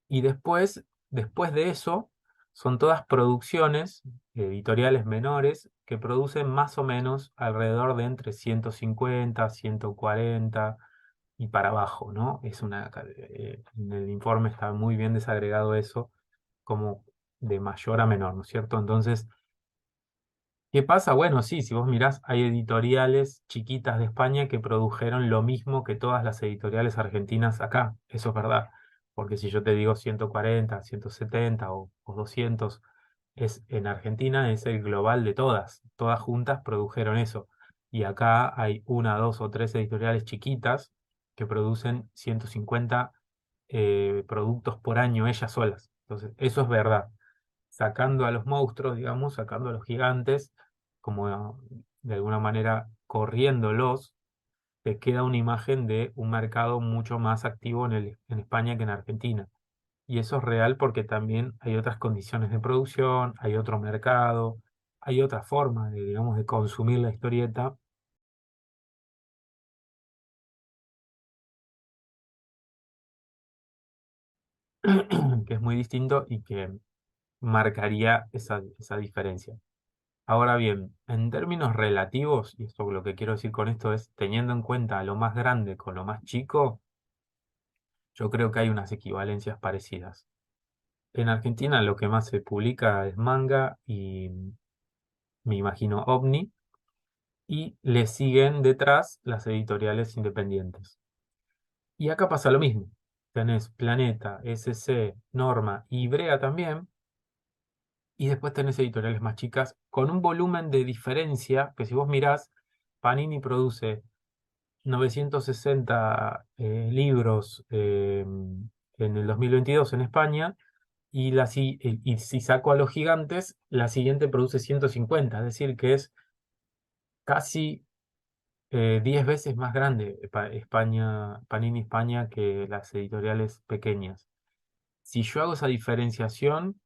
Y después de eso, son todas producciones editoriales menores que producen más o menos alrededor de entre 150, 140 y para abajo, ¿no? En el informe está muy bien desagregado eso, como de mayor a menor, ¿no es cierto? Entonces, ¿qué pasa? Bueno, sí, si vos mirás, hay editoriales chiquitas de España que produjeron lo mismo que todas las editoriales argentinas acá, eso es verdad, porque si yo te digo 140, 170 o 200, en Argentina es el global de todas juntas produjeron eso, y acá hay una, dos o tres editoriales chiquitas que producen 150 productos por año ellas solas, entonces eso es verdad, sacando a los monstruos, digamos, sacando a los gigantes, como de alguna manera corriéndolos, te queda una imagen de un mercado mucho más activo en España que en Argentina. Y eso es real porque también hay otras condiciones de producción, hay otro mercado, hay otra forma de, digamos, de consumir la historieta que es muy distinto y que marcaría esa diferencia. Ahora bien, en términos relativos, y esto lo que quiero decir con esto es, teniendo en cuenta lo más grande con lo más chico, yo creo que hay unas equivalencias parecidas. En Argentina lo que más se publica es manga y me imagino OVNI, y le siguen detrás las editoriales independientes. Y acá pasa lo mismo. Tenés Planeta, SC, Norma y Brea también, y después tenés editoriales más chicas con un volumen de diferencia que si vos mirás, Panini produce 960 libros en el 2022 en España y si saco a los gigantes, la siguiente produce 150, es decir, que es casi 10 veces más grande España, Panini España que las editoriales pequeñas. Si yo hago esa diferenciación,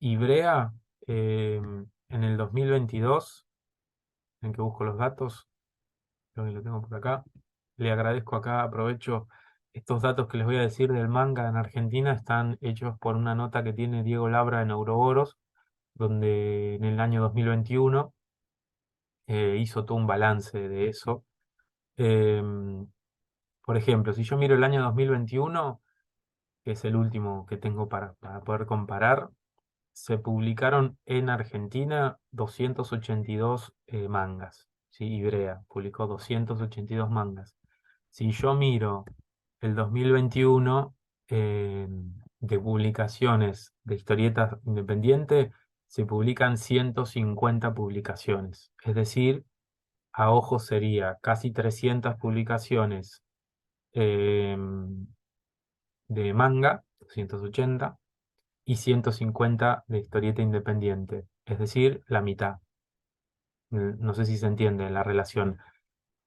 Ibrea en el 2022, en que busco los datos, creo que lo tengo por acá. Le agradezco acá, aprovecho estos datos que les voy a decir del manga en Argentina, están hechos por una nota que tiene Diego Labra en Ouroboros, donde en el año 2021 hizo todo un balance de eso. Em, por ejemplo, si yo miro el año 2021, que es el último que tengo para poder comparar, se publicaron en Argentina 282 mangas. ¿Sí? Ibrea publicó 282 mangas. Si yo miro el 2021 de publicaciones de historietas independientes, se publican 150 publicaciones. Es decir, a ojo sería casi 300 publicaciones eh, de manga, 280 y 150 de historieta independiente, es decir, la mitad. No sé si se entiende la relación.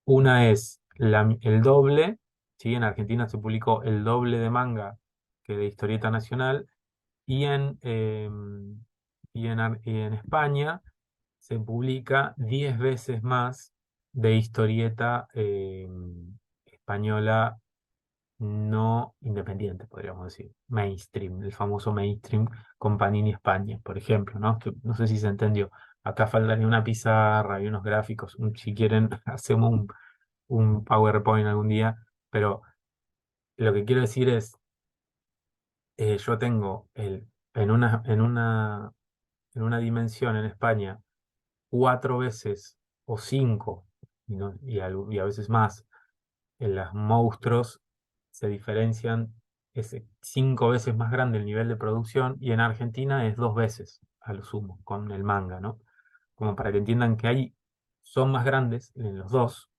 Una es el doble, ¿sí? En Argentina se publicó el doble de manga que de historieta nacional, y y en España se publica 10 veces más de historieta española no independiente, podríamos decir, mainstream, el famoso mainstream con Panini España, por ejemplo, ¿no? Que no sé si se entendió. Acá faltaría una pizarra y unos gráficos. Si quieren, hacemos un PowerPoint algún día, pero lo que quiero decir es, yo tengo en una dimensión en España 4 veces o 5, y a veces más, en los monstruos se diferencian, es 5 veces más grande el nivel de producción, y en Argentina es 2 veces a lo sumo, con el manga, ¿no? Como para que entiendan que son más grandes en los dos,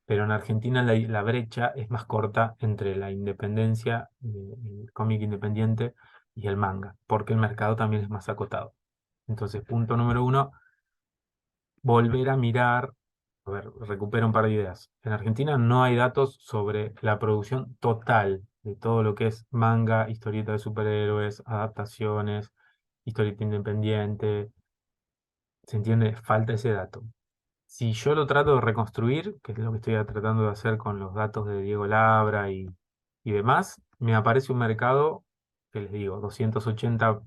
pero en Argentina la brecha es más corta entre la independencia, el cómic independiente y el manga, porque el mercado también es más acotado. Entonces, punto número uno, volver a mirar, a ver, recupero un par de ideas. En Argentina no hay datos sobre la producción total de todo lo que es manga, historieta de superhéroes, adaptaciones, historieta independiente. ¿Se entiende? Falta ese dato. Si yo lo trato de reconstruir, que es lo que estoy tratando de hacer con los datos de Diego Labra y demás, me aparece un mercado que les digo, 280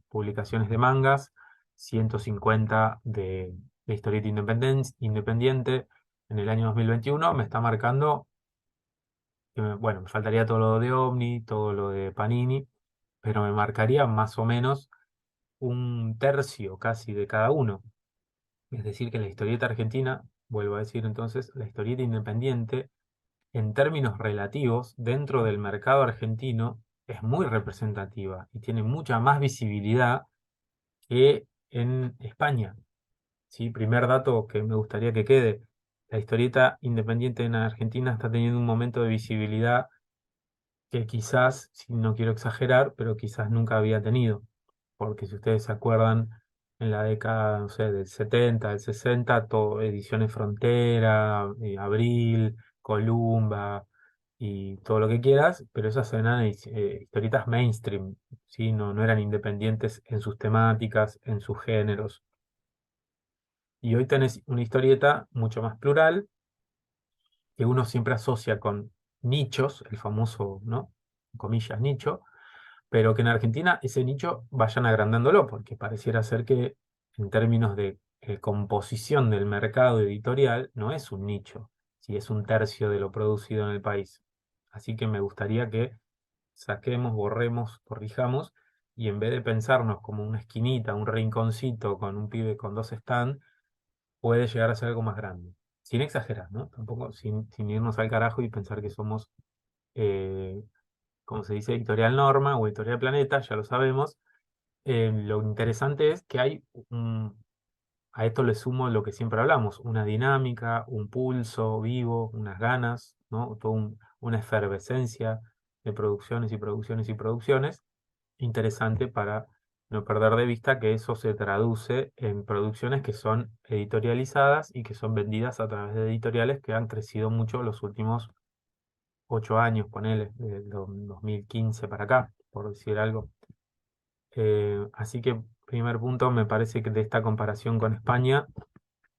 publicaciones de mangas, 150 de historieta independiente. En el año 2021 me está marcando, bueno, me faltaría todo lo de Omni, todo lo de Panini, pero me marcaría más o menos un tercio casi de cada uno. Es decir, que la historieta argentina, vuelvo a decir entonces, la historieta independiente, en términos relativos, dentro del mercado argentino, es muy representativa y tiene mucha más visibilidad que en España. ¿Sí? Primer dato que me gustaría que quede, la historieta independiente en Argentina está teniendo un momento de visibilidad que quizás, si no quiero exagerar, pero quizás nunca había tenido. Porque si ustedes se acuerdan, en la década, no sé, del 70, del 60, todo, Ediciones Frontera, Abril, Columba y todo lo que quieras, pero esas eran historietas mainstream, ¿sí? No eran independientes en sus temáticas, en sus géneros. Y hoy tenés una historieta mucho más plural, que uno siempre asocia con nichos, el famoso, ¿no? Comillas, nicho, pero que en Argentina ese nicho vayan agrandándolo, porque pareciera ser que en términos de composición del mercado editorial no es un nicho, si es un tercio de lo producido en el país. Así que me gustaría que saquemos, borremos, corrijamos, y en vez de pensarnos como una esquinita, un rinconcito con un pibe con dos stands, puede llegar a ser algo más grande. Sin exagerar, ¿no? Tampoco sin irnos al carajo y pensar que somos, eh, como se dice, Editorial Norma o Editorial Planeta, ya lo sabemos. Lo interesante es que a esto le sumo lo que siempre hablamos, una dinámica, un pulso vivo, unas ganas, ¿no? Una efervescencia de producciones y producciones y producciones, interesante para no perder de vista que eso se traduce en producciones que son editorializadas y que son vendidas a través de editoriales que han crecido mucho los últimos 8 años, ponele, desde el 2015 para acá, por decir algo. Así que, primer punto, me parece que de esta comparación con España,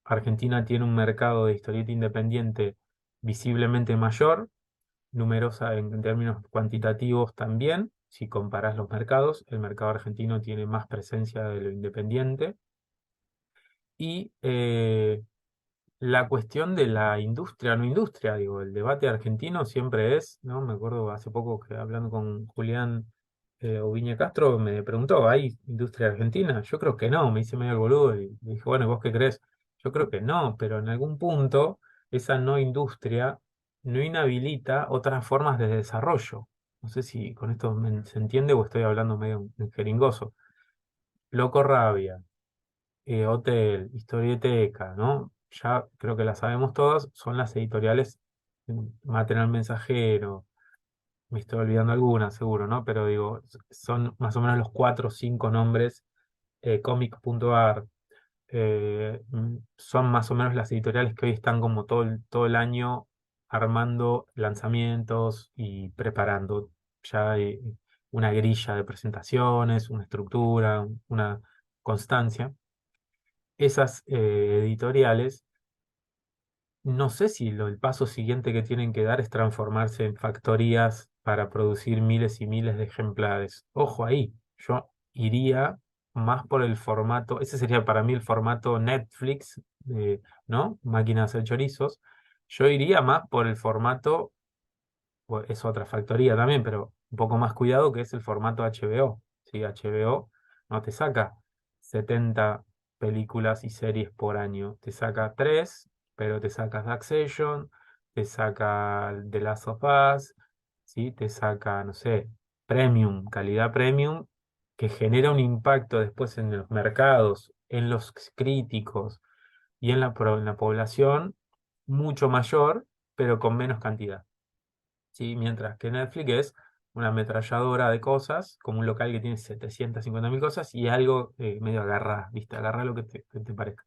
Argentina tiene un mercado de historieta independiente visiblemente mayor, numerosa en términos cuantitativos también. Si comparas los mercados, el mercado argentino tiene más presencia de lo independiente. Y la cuestión de la industria, no industria, digo, el debate argentino siempre es, ¿no? Me acuerdo hace poco que hablando con Julián Oviña Castro me preguntó, ¿hay industria argentina? Yo creo que no, me hice medio el boludo y le dije, bueno, ¿y vos qué crees? Yo creo que no, pero en algún punto esa no industria no inhabilita otras formas de desarrollo. No sé si con esto se entiende o estoy hablando medio en jeringoso. Loco Rabia, Hotel, Historieteca, ¿no? Ya creo que las sabemos todas, son las editoriales, Material Mensajero, me estoy olvidando algunas seguro, ¿no? Pero digo, son más o menos los 4 o 5 nombres, Comic.ar, son más o menos las editoriales que hoy están como todo el año armando lanzamientos y preparando ya una grilla de presentaciones, una estructura, una constancia. Esas editoriales, no sé si el paso siguiente que tienen que dar es transformarse en factorías para producir miles y miles de ejemplares. Ojo ahí, yo iría, más por el formato, ese sería para mí el formato Netflix, ¿no? Máquina de hacer chorizos. Yo iría más por el formato, pues, es otra factoría también, pero un poco más cuidado, que es el formato HBO. ¿Sí? HBO no te saca 70 películas y series por año, te saca 3, pero te saca Succession, te saca The Last of Us, ¿sí? Te saca, no sé, premium, calidad premium, que genera un impacto después en los mercados, en los críticos y en en la población mucho mayor, pero con menos cantidad. ¿Sí? Mientras que Netflix es una ametralladora de cosas, como un local que tiene 750.000 cosas y algo medio agarra, ¿viste? Agarra lo que te parezca.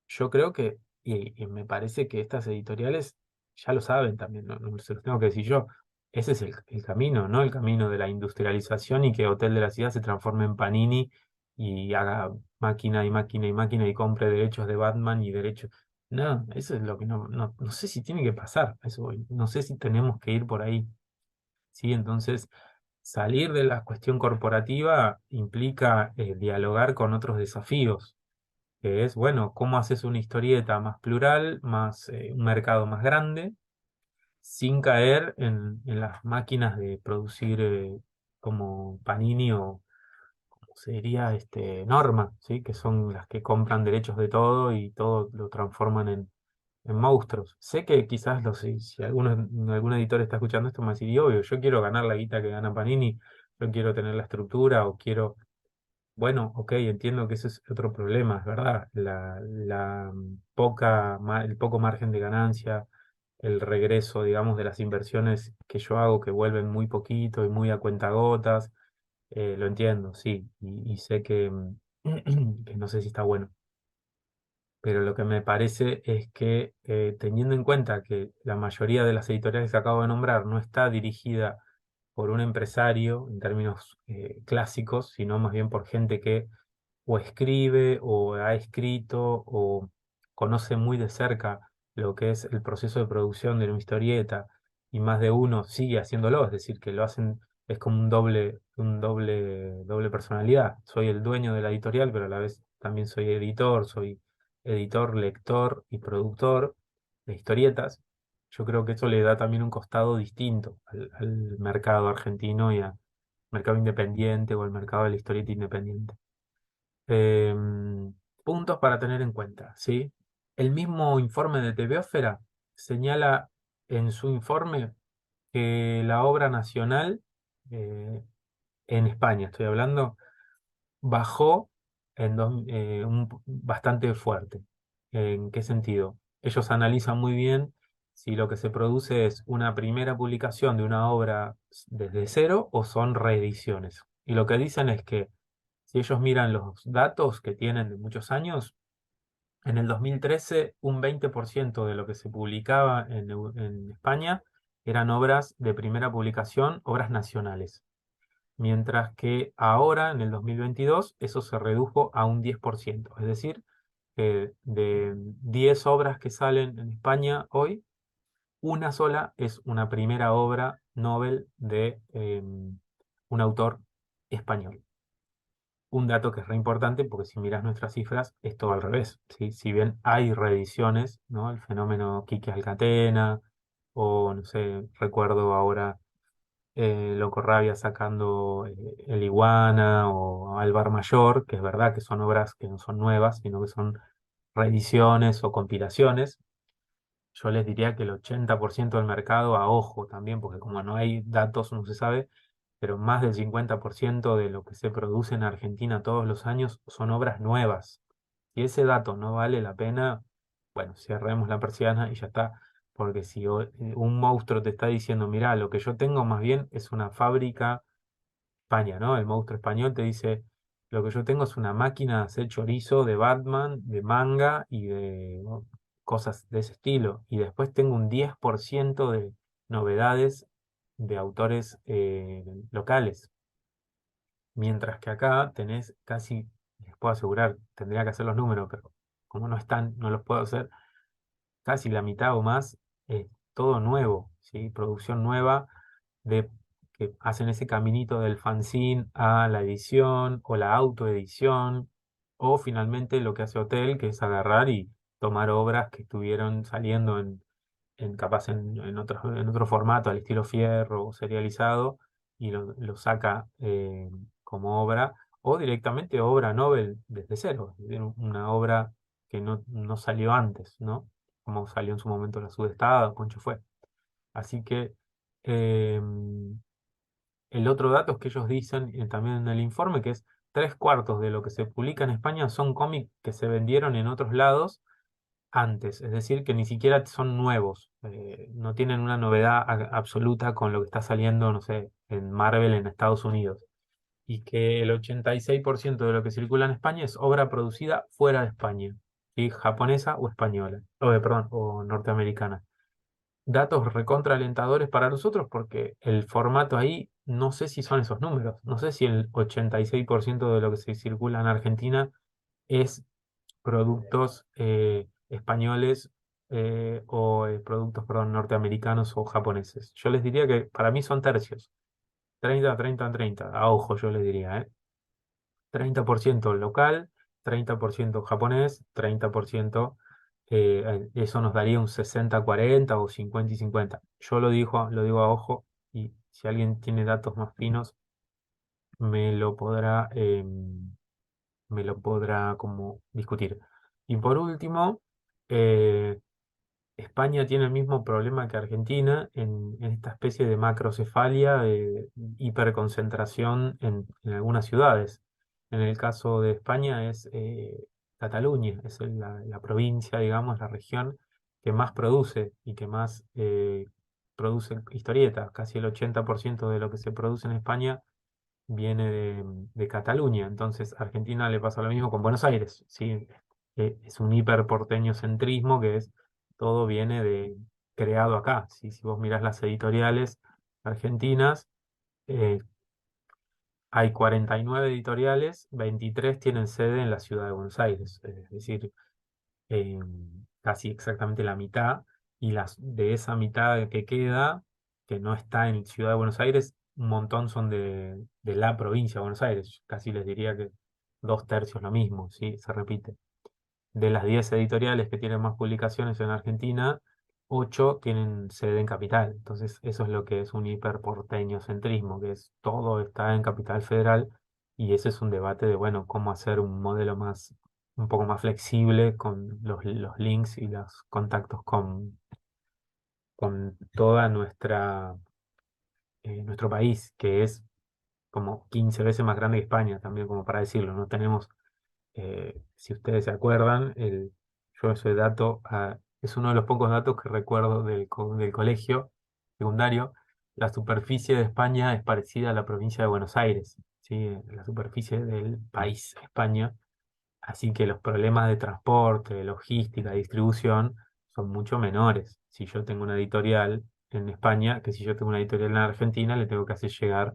Yo creo que, y me parece que estas editoriales ya lo saben también, no se los tengo que decir yo. Ese es el camino, ¿no? El camino de la industrialización y que Hotel de la Ciudad se transforme en Panini y haga máquina y máquina y máquina y compre derechos de Batman y derechos. No, eso es lo que no sé si tiene que pasar, eso voy. No sé si tenemos que ir por ahí. ¿Sí? Entonces, salir de la cuestión corporativa implica dialogar con otros desafíos, que es, bueno, cómo haces una historieta más plural, más un mercado más grande, sin caer en las máquinas de producir como Panini o como se diría Norma, ¿sí? Que son las que compran derechos de todo y todo lo transforman en monstruos. Sé que quizás si algún editor está escuchando esto me va a decir, "Y obvio, yo quiero ganar la guita que gana Panini, yo quiero tener la estructura o quiero, bueno, ok, entiendo que ese es otro problema, es verdad, el poco margen de ganancia, el regreso, digamos, de las inversiones que yo hago que vuelven muy poquito y muy a cuentagotas, lo entiendo, sí, y sé que, que no sé si está bueno. Pero lo que me parece es que teniendo en cuenta que la mayoría de las editoriales que acabo de nombrar no está dirigida por un empresario en términos clásicos, sino más bien por gente que o escribe o ha escrito o conoce muy de cerca lo que es el proceso de producción de una historieta y más de uno sigue haciéndolo, es decir, que lo hacen, es como doble personalidad. Soy el dueño de la editorial, pero a la vez también soy editor, lector y productor de historietas. Yo creo que eso le da también un costado distinto al mercado argentino y al mercado independiente o al mercado de la historieta independiente. Puntos para tener en cuenta, ¿sí? El mismo informe de TVOfera señala en su informe que la obra nacional, eh, en España estoy hablando, bajó bastante fuerte. ¿En qué sentido? Ellos analizan muy bien si lo que se produce es una primera publicación de una obra desde cero o son reediciones. Y lo que dicen es que si ellos miran los datos que tienen de muchos años, en el 2013 un 20% de lo que se publicaba en España eran obras de primera publicación, obras nacionales. Mientras que ahora, en el 2022, eso se redujo a un 10%. Es decir, que de 10 obras que salen en España hoy, una sola es una primera obra novel de un autor español. Un dato que es re importante porque si miras nuestras cifras es todo al revés, ¿sí? Si bien hay reediciones, ¿no? El fenómeno Quique Alcatena, o no sé, recuerdo ahora Loco Rabia sacando El Iguana o Alvar Mayor, que es verdad que son obras que no son nuevas, sino que son reediciones o compilaciones. Yo les diría que el 80% del mercado, a ojo también, porque como no hay datos, no se sabe, pero más del 50% de lo que se produce en Argentina todos los años son obras nuevas. Si ese dato no vale la pena, bueno, cerremos la persiana y ya está. Porque si un monstruo te está diciendo, mira, lo que yo tengo más bien es una fábrica España, ¿no? El monstruo español te dice, lo que yo tengo es una máquina de hacer chorizo de Batman, de manga y de ¿no? cosas de ese estilo. Y después tengo un 10% de novedades de autores locales. Mientras que acá tenés casi, les puedo asegurar, tendría que hacer los números, pero como no están, no los puedo hacer, casi la mitad o más es todo nuevo, ¿sí? Producción nueva de que hacen ese caminito del fanzine a la edición o la autoedición, o finalmente lo que hace Hotel, que es agarrar y tomar obras que estuvieron saliendo capaz en otro formato, al estilo Fierro o serializado, y lo saca como obra, o directamente obra novel desde cero, es decir, una obra que no salió antes, ¿no? Como salió en su momento La Sudestada, Concho fue. Así que el otro dato es que ellos dicen también en el informe que es 3/4 de lo que se publica en España son cómics que se vendieron en otros lados antes, es decir, que ni siquiera son nuevos, no tienen una novedad absoluta con lo que está saliendo, no sé, en Marvel en Estados Unidos, y que el 86% de lo que circula en España es obra producida fuera de España, ¿sí? Japonesa o española, perdón, o norteamericana. Datos recontraalentadores para nosotros porque el formato ahí, no sé si son esos números, no sé si el 86% de lo que se circula en Argentina es productos españoles productos, perdón, norteamericanos o japoneses. Yo les diría que para mí son tercios, 30 30 30 a ojo yo les diría, ¿eh? 30% local, 30% japonés, 30%, eso nos daría un 60/40 o 50/50. Yo lo digo a ojo, y si alguien tiene datos más finos, me lo podrá, me lo podrá como discutir. Y por último, eh, España tiene el mismo problema que Argentina en esta especie de macrocefalia, de hiperconcentración en algunas ciudades. En el caso de España es Cataluña, es la provincia, digamos, la región que más produce y que más produce historietas. Casi el 80% de lo que se produce en España viene de Cataluña. Entonces, a Argentina le pasa lo mismo con Buenos Aires, ¿sí? Es un hiperporteño centrismo que es todo viene creado acá, ¿sí? Si vos mirás las editoriales argentinas, eh, hay 49 editoriales, 23 tienen sede en la ciudad de Buenos Aires, es decir, eh, casi exactamente la mitad, y de esa mitad que queda, que no está en Ciudad de Buenos Aires, un montón son de la provincia de Buenos Aires, casi les diría que 2/3 lo mismo, ¿sí? Se repite. De las 10 editoriales que tienen más publicaciones en Argentina, 8 tienen sede en Capital. Entonces, eso es lo que es un hiperporteño centrismo, que es todo está en Capital Federal, y ese es un debate de, bueno, cómo hacer un modelo un poco más flexible con los links y los contactos con toda nuestro país, que es como 15 veces más grande que España, también como para decirlo. No tenemos si ustedes se acuerdan, yo ese dato es uno de los pocos datos que recuerdo del colegio secundario. La superficie de España es parecida a la provincia de Buenos Aires, ¿sí? La superficie del país, España. Así que los problemas de transporte, de logística, de distribución son mucho menores. Si yo tengo una editorial en España, que si yo tengo una editorial en Argentina, le tengo que hacer llegar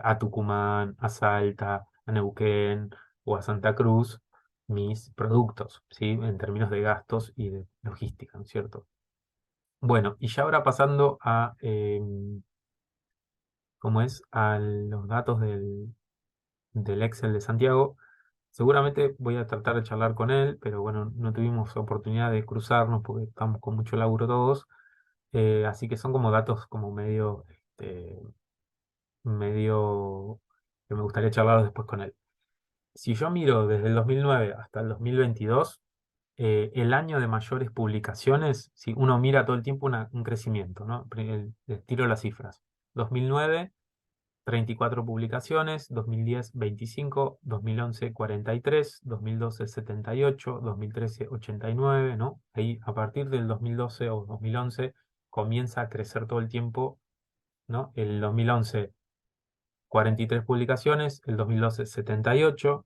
a Tucumán, a Salta, a Neuquén o a Santa Cruz mis productos, ¿sí? En términos de gastos y de logística, ¿no es cierto? Bueno, y ya ahora pasando ¿cómo es? A los datos del Excel de Santiago. Seguramente voy a tratar de charlar con él, pero bueno, no tuvimos oportunidad de cruzarnos porque estamos con mucho laburo todos. Así que son como datos como medio que me gustaría charlar después con él. Si yo miro desde el 2009 hasta el 2022, el año de mayores publicaciones, si uno mira todo el tiempo un crecimiento, ¿no? Les tiro las cifras. 2009, 34 publicaciones, 2010, 25, 2011, 43, 2012, 78, 2013, 89, ¿no? Ahí, a partir del 2012 o 2011, comienza a crecer todo el tiempo, ¿no? El 2011 43 publicaciones, el 2012 78,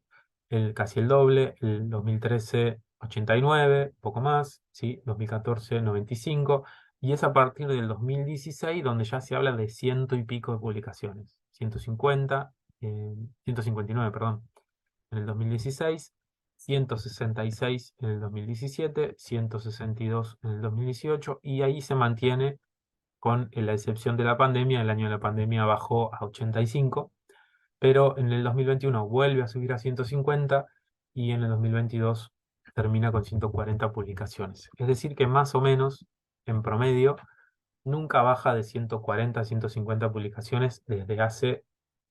casi el doble, el 2013 89, poco más, ¿sí? 2014 95, y es a partir del 2016 donde ya se habla de ciento y pico de publicaciones, 150, 159, perdón, en el 2016, 166 en el 2017, 162 en el 2018, y ahí se mantiene con la excepción de la pandemia. El año de la pandemia bajó a 85, pero en el 2021 vuelve a subir a 150 y en el 2022 termina con 140 publicaciones. Es decir, que más o menos, en promedio, nunca baja de 140 a 150 publicaciones desde hace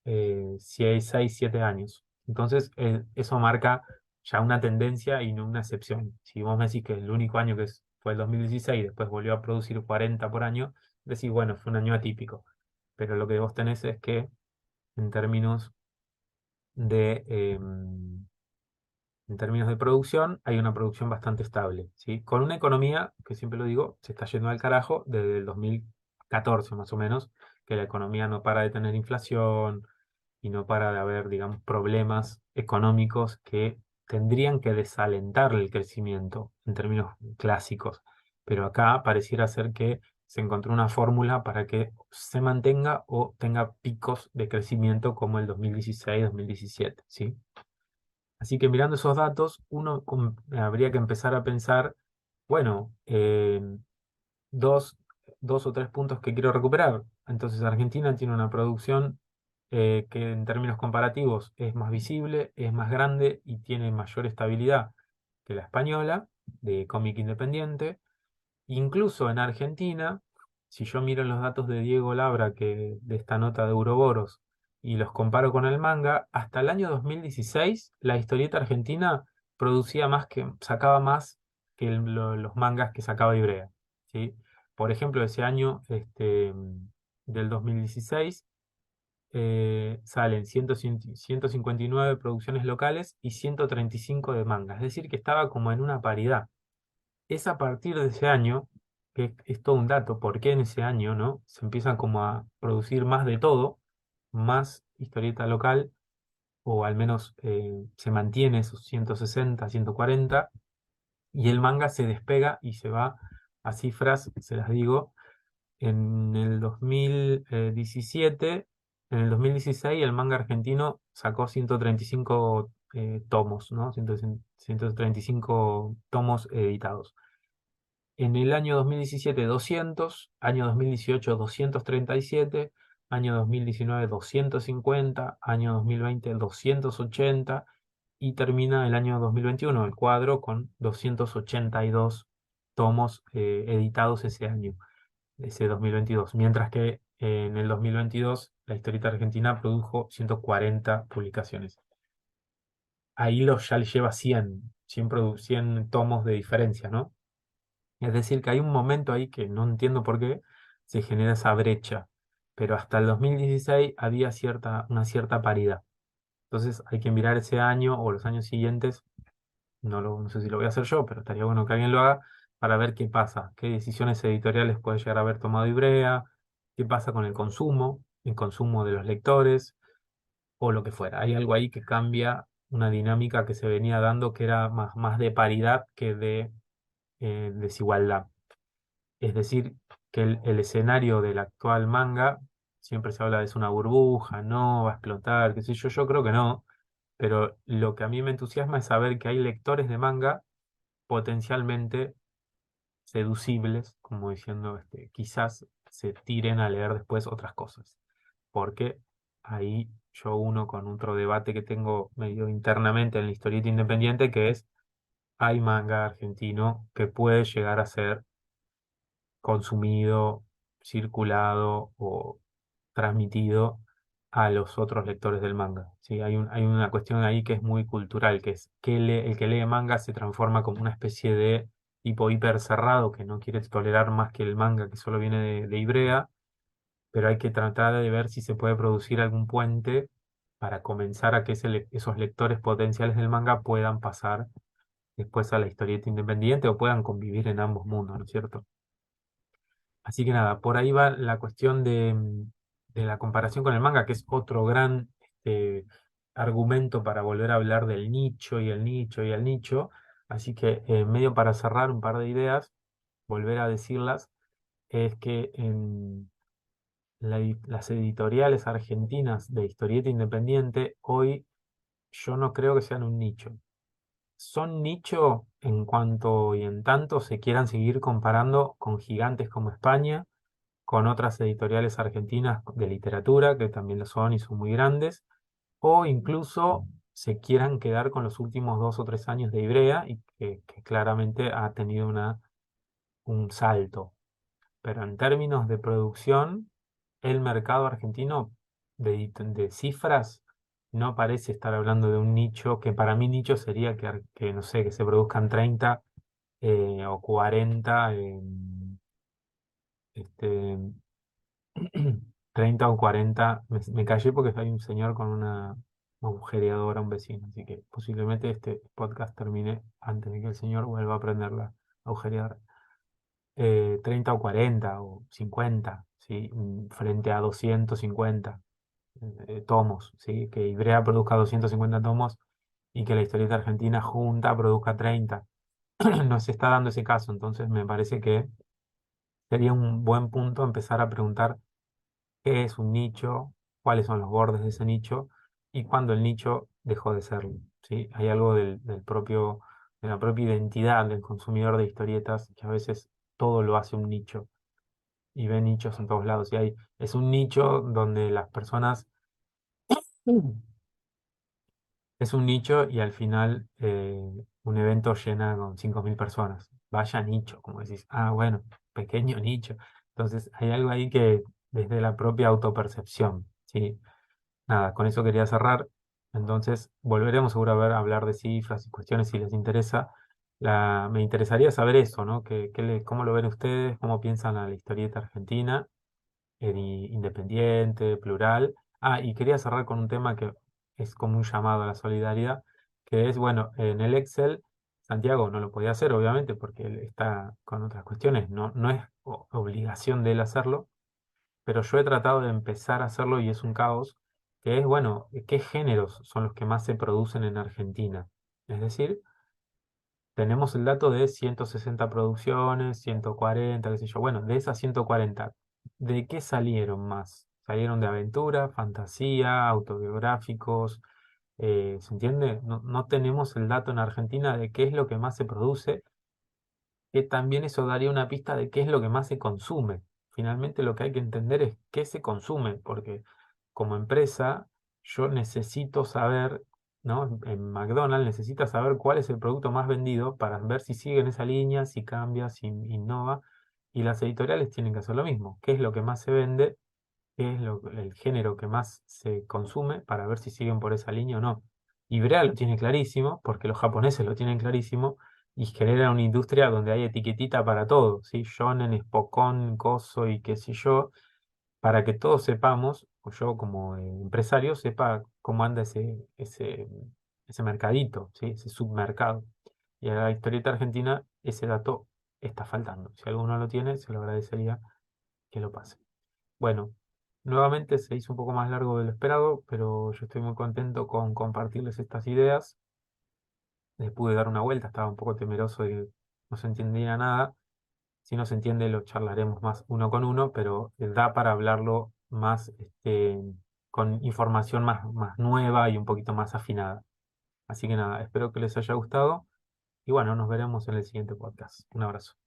6, 7 años. Entonces, eso marca ya una tendencia y no una excepción. Si vos me decís que el único año fue el 2016, después volvió a producir 40 por año, decís, bueno, fue un año atípico. Pero lo que vos tenés es que en términos de, en términos de producción, hay una producción bastante estable, ¿sí? Con una economía, que siempre lo digo, se está yendo al carajo desde el 2014 más o menos, que la economía no para de tener inflación y no para de haber, digamos, problemas económicos que tendrían que desalentar el crecimiento en términos clásicos. Pero acá pareciera ser que se encontró una fórmula para que se mantenga o tenga picos de crecimiento como el 2016-2017, ¿sí? Así que mirando esos datos, habría que empezar a pensar, bueno, dos, dos o tres puntos que quiero recuperar. Entonces Argentina tiene una producción que en términos comparativos es más visible, es más grande y tiene mayor estabilidad que la española, de cómic independiente. Incluso en Argentina, si yo miro los datos de Diego Labra, de esta nota de Ouroboros, y los comparo con el manga, hasta el año 2016 la historieta argentina sacaba más que los mangas que sacaba Ibrea, ¿sí? Por ejemplo, ese año del 2016 salen 159 producciones locales y 135 de manga, es decir, que estaba como en una paridad. Es a partir de ese año, que es todo un dato, porque en ese año, ¿no? Se empiezan como a producir más de todo, más historieta local, o al menos se mantiene esos 160, 140, y el manga se despega y se va a cifras, se las digo, en el 2017, en el 2016 el manga argentino sacó 135 tomos, ¿no? 135 tomos editados. En el año 2017 200, año 2018 237, año 2019 250, año 2020 280 y termina el año 2021 el cuadro con 282 tomos editados ese año, ese 2022, mientras que en el 2022 la historieta argentina produjo 140 publicaciones. Ahí ya le lleva 100 tomos de diferencia, ¿no? Es decir, que hay un momento ahí que no entiendo por qué se genera esa brecha, pero hasta el 2016 había una cierta paridad. Entonces hay que mirar ese año o los años siguientes, no sé si lo voy a hacer yo, pero estaría bueno que alguien lo haga para ver qué pasa, qué decisiones editoriales puede llegar a haber tomado Ibrea, qué pasa con el consumo de los lectores o lo que fuera. Hay algo ahí que cambia una dinámica que se venía dando que era más de paridad que de desigualdad. Es decir, que el escenario del actual manga, siempre se habla de es una burbuja, no va a explotar, qué sé yo, yo creo que no, pero lo que a mí me entusiasma es saber que hay lectores de manga potencialmente seducibles, como diciendo, quizás se tiren a leer después otras cosas, porque ahí yo uno con otro debate que tengo medio internamente en la historieta independiente, que es, hay manga argentino que puede llegar a ser consumido, circulado o transmitido a los otros lectores del manga. ¿Sí? Hay una cuestión ahí que es muy cultural, que es que el que lee manga se transforma como una especie de tipo hiper cerrado que no quiere tolerar más que el manga que solo viene de Ibrea, pero hay que tratar de ver si se puede producir algún puente para comenzar a que esos lectores potenciales del manga puedan pasar después a la historieta independiente o puedan convivir en ambos mundos, ¿no es cierto? Así que nada, por ahí va la cuestión de la comparación con el manga, que es otro gran argumento para volver a hablar del nicho y el nicho y el nicho. Así que medio para cerrar un par de ideas, volver a decirlas, es que en las editoriales argentinas de historieta independiente, hoy yo no creo que sean un nicho. Son nicho en cuanto y en tanto se quieran seguir comparando con gigantes como España con otras editoriales argentinas de literatura, que también lo son y son muy grandes, o incluso se quieran quedar con los últimos 2 o 3 años de Ivrea y que claramente ha tenido un salto. Pero en términos de producción, el mercado argentino de cifras no parece estar hablando de un nicho, que para mí nicho sería que, no sé, que se produzcan 30 o 40 este, 30 o 40. Me callé porque hay un señor con una agujereadora, un vecino, así que posiblemente este podcast termine antes de que el señor vuelva a prender la agujereadora. 30 o 40 o 50, ¿sí? Frente a 250 tomos, ¿sí? Que Ibrea produzca 250 tomos y que la historieta argentina junta produzca 30. No se está dando ese caso, entonces me parece que sería un buen punto empezar a preguntar qué es un nicho, cuáles son los bordes de ese nicho y cuándo el nicho dejó de serlo, ¿sí? Hay algo de la propia identidad del consumidor de historietas que a veces todo lo hace un nicho y ve nichos en todos lados. Es un nicho donde las personas, Mm. es un nicho y al final un evento llena con 5.000 personas. Vaya nicho, como decís. Ah, bueno, pequeño nicho. Entonces hay algo ahí que desde la propia autopercepción, ¿sí? Nada, con eso quería cerrar. Entonces volveremos seguro a hablar de cifras y cuestiones si les interesa. Me interesaría saber eso, ¿no? ¿Cómo lo ven ustedes? ¿Cómo piensan a la historieta argentina? Independiente, plural. Ah, y quería cerrar con un tema que es como un llamado a la solidaridad, que es, bueno, en el Excel, Santiago no lo podía hacer, obviamente, porque él está con otras cuestiones, no es obligación de él hacerlo, pero yo he tratado de empezar a hacerlo y es un caos, que es, bueno, ¿qué géneros son los que más se producen en Argentina? Es decir, tenemos el dato de 160 producciones, 140, qué sé yo. Bueno, de esas 140, ¿de qué salieron más? ¿Salieron de aventura, fantasía, autobiográficos? ¿Se entiende? No tenemos el dato en Argentina de qué es lo que más se produce, que también eso daría una pista de qué es lo que más se consume. Finalmente lo que hay que entender es qué se consume, porque como empresa yo necesito saber, ¿no? En McDonald's necesita saber cuál es el producto más vendido para ver si sigue en esa línea, si cambia, si innova. Y las editoriales tienen que hacer lo mismo. ¿Qué es lo que más se vende? ¿Qué es el género que más se consume para ver si siguen por esa línea o no? Ibrea lo tiene clarísimo, porque los japoneses lo tienen clarísimo, y genera una industria donde hay etiquetita para todo, ¿sí? Shonen, Spokon, Coso y qué sé yo, para que todos sepamos, o yo como empresario sepa cómo anda ese mercadito, ¿sí? Ese submercado. Y a la historieta argentina ese dato está faltando. Si alguno lo tiene, se lo agradecería que lo pase. Bueno, nuevamente se hizo un poco más largo de lo esperado, pero yo estoy muy contento con compartirles estas ideas. Les pude dar una vuelta, estaba un poco temeroso de que no se entendiera nada. Si no se entiende, lo charlaremos más uno con uno, pero da para hablarlo más con información más nueva y un poquito más afinada. Así que nada, espero que les haya gustado y bueno, nos veremos en el siguiente podcast. Un abrazo.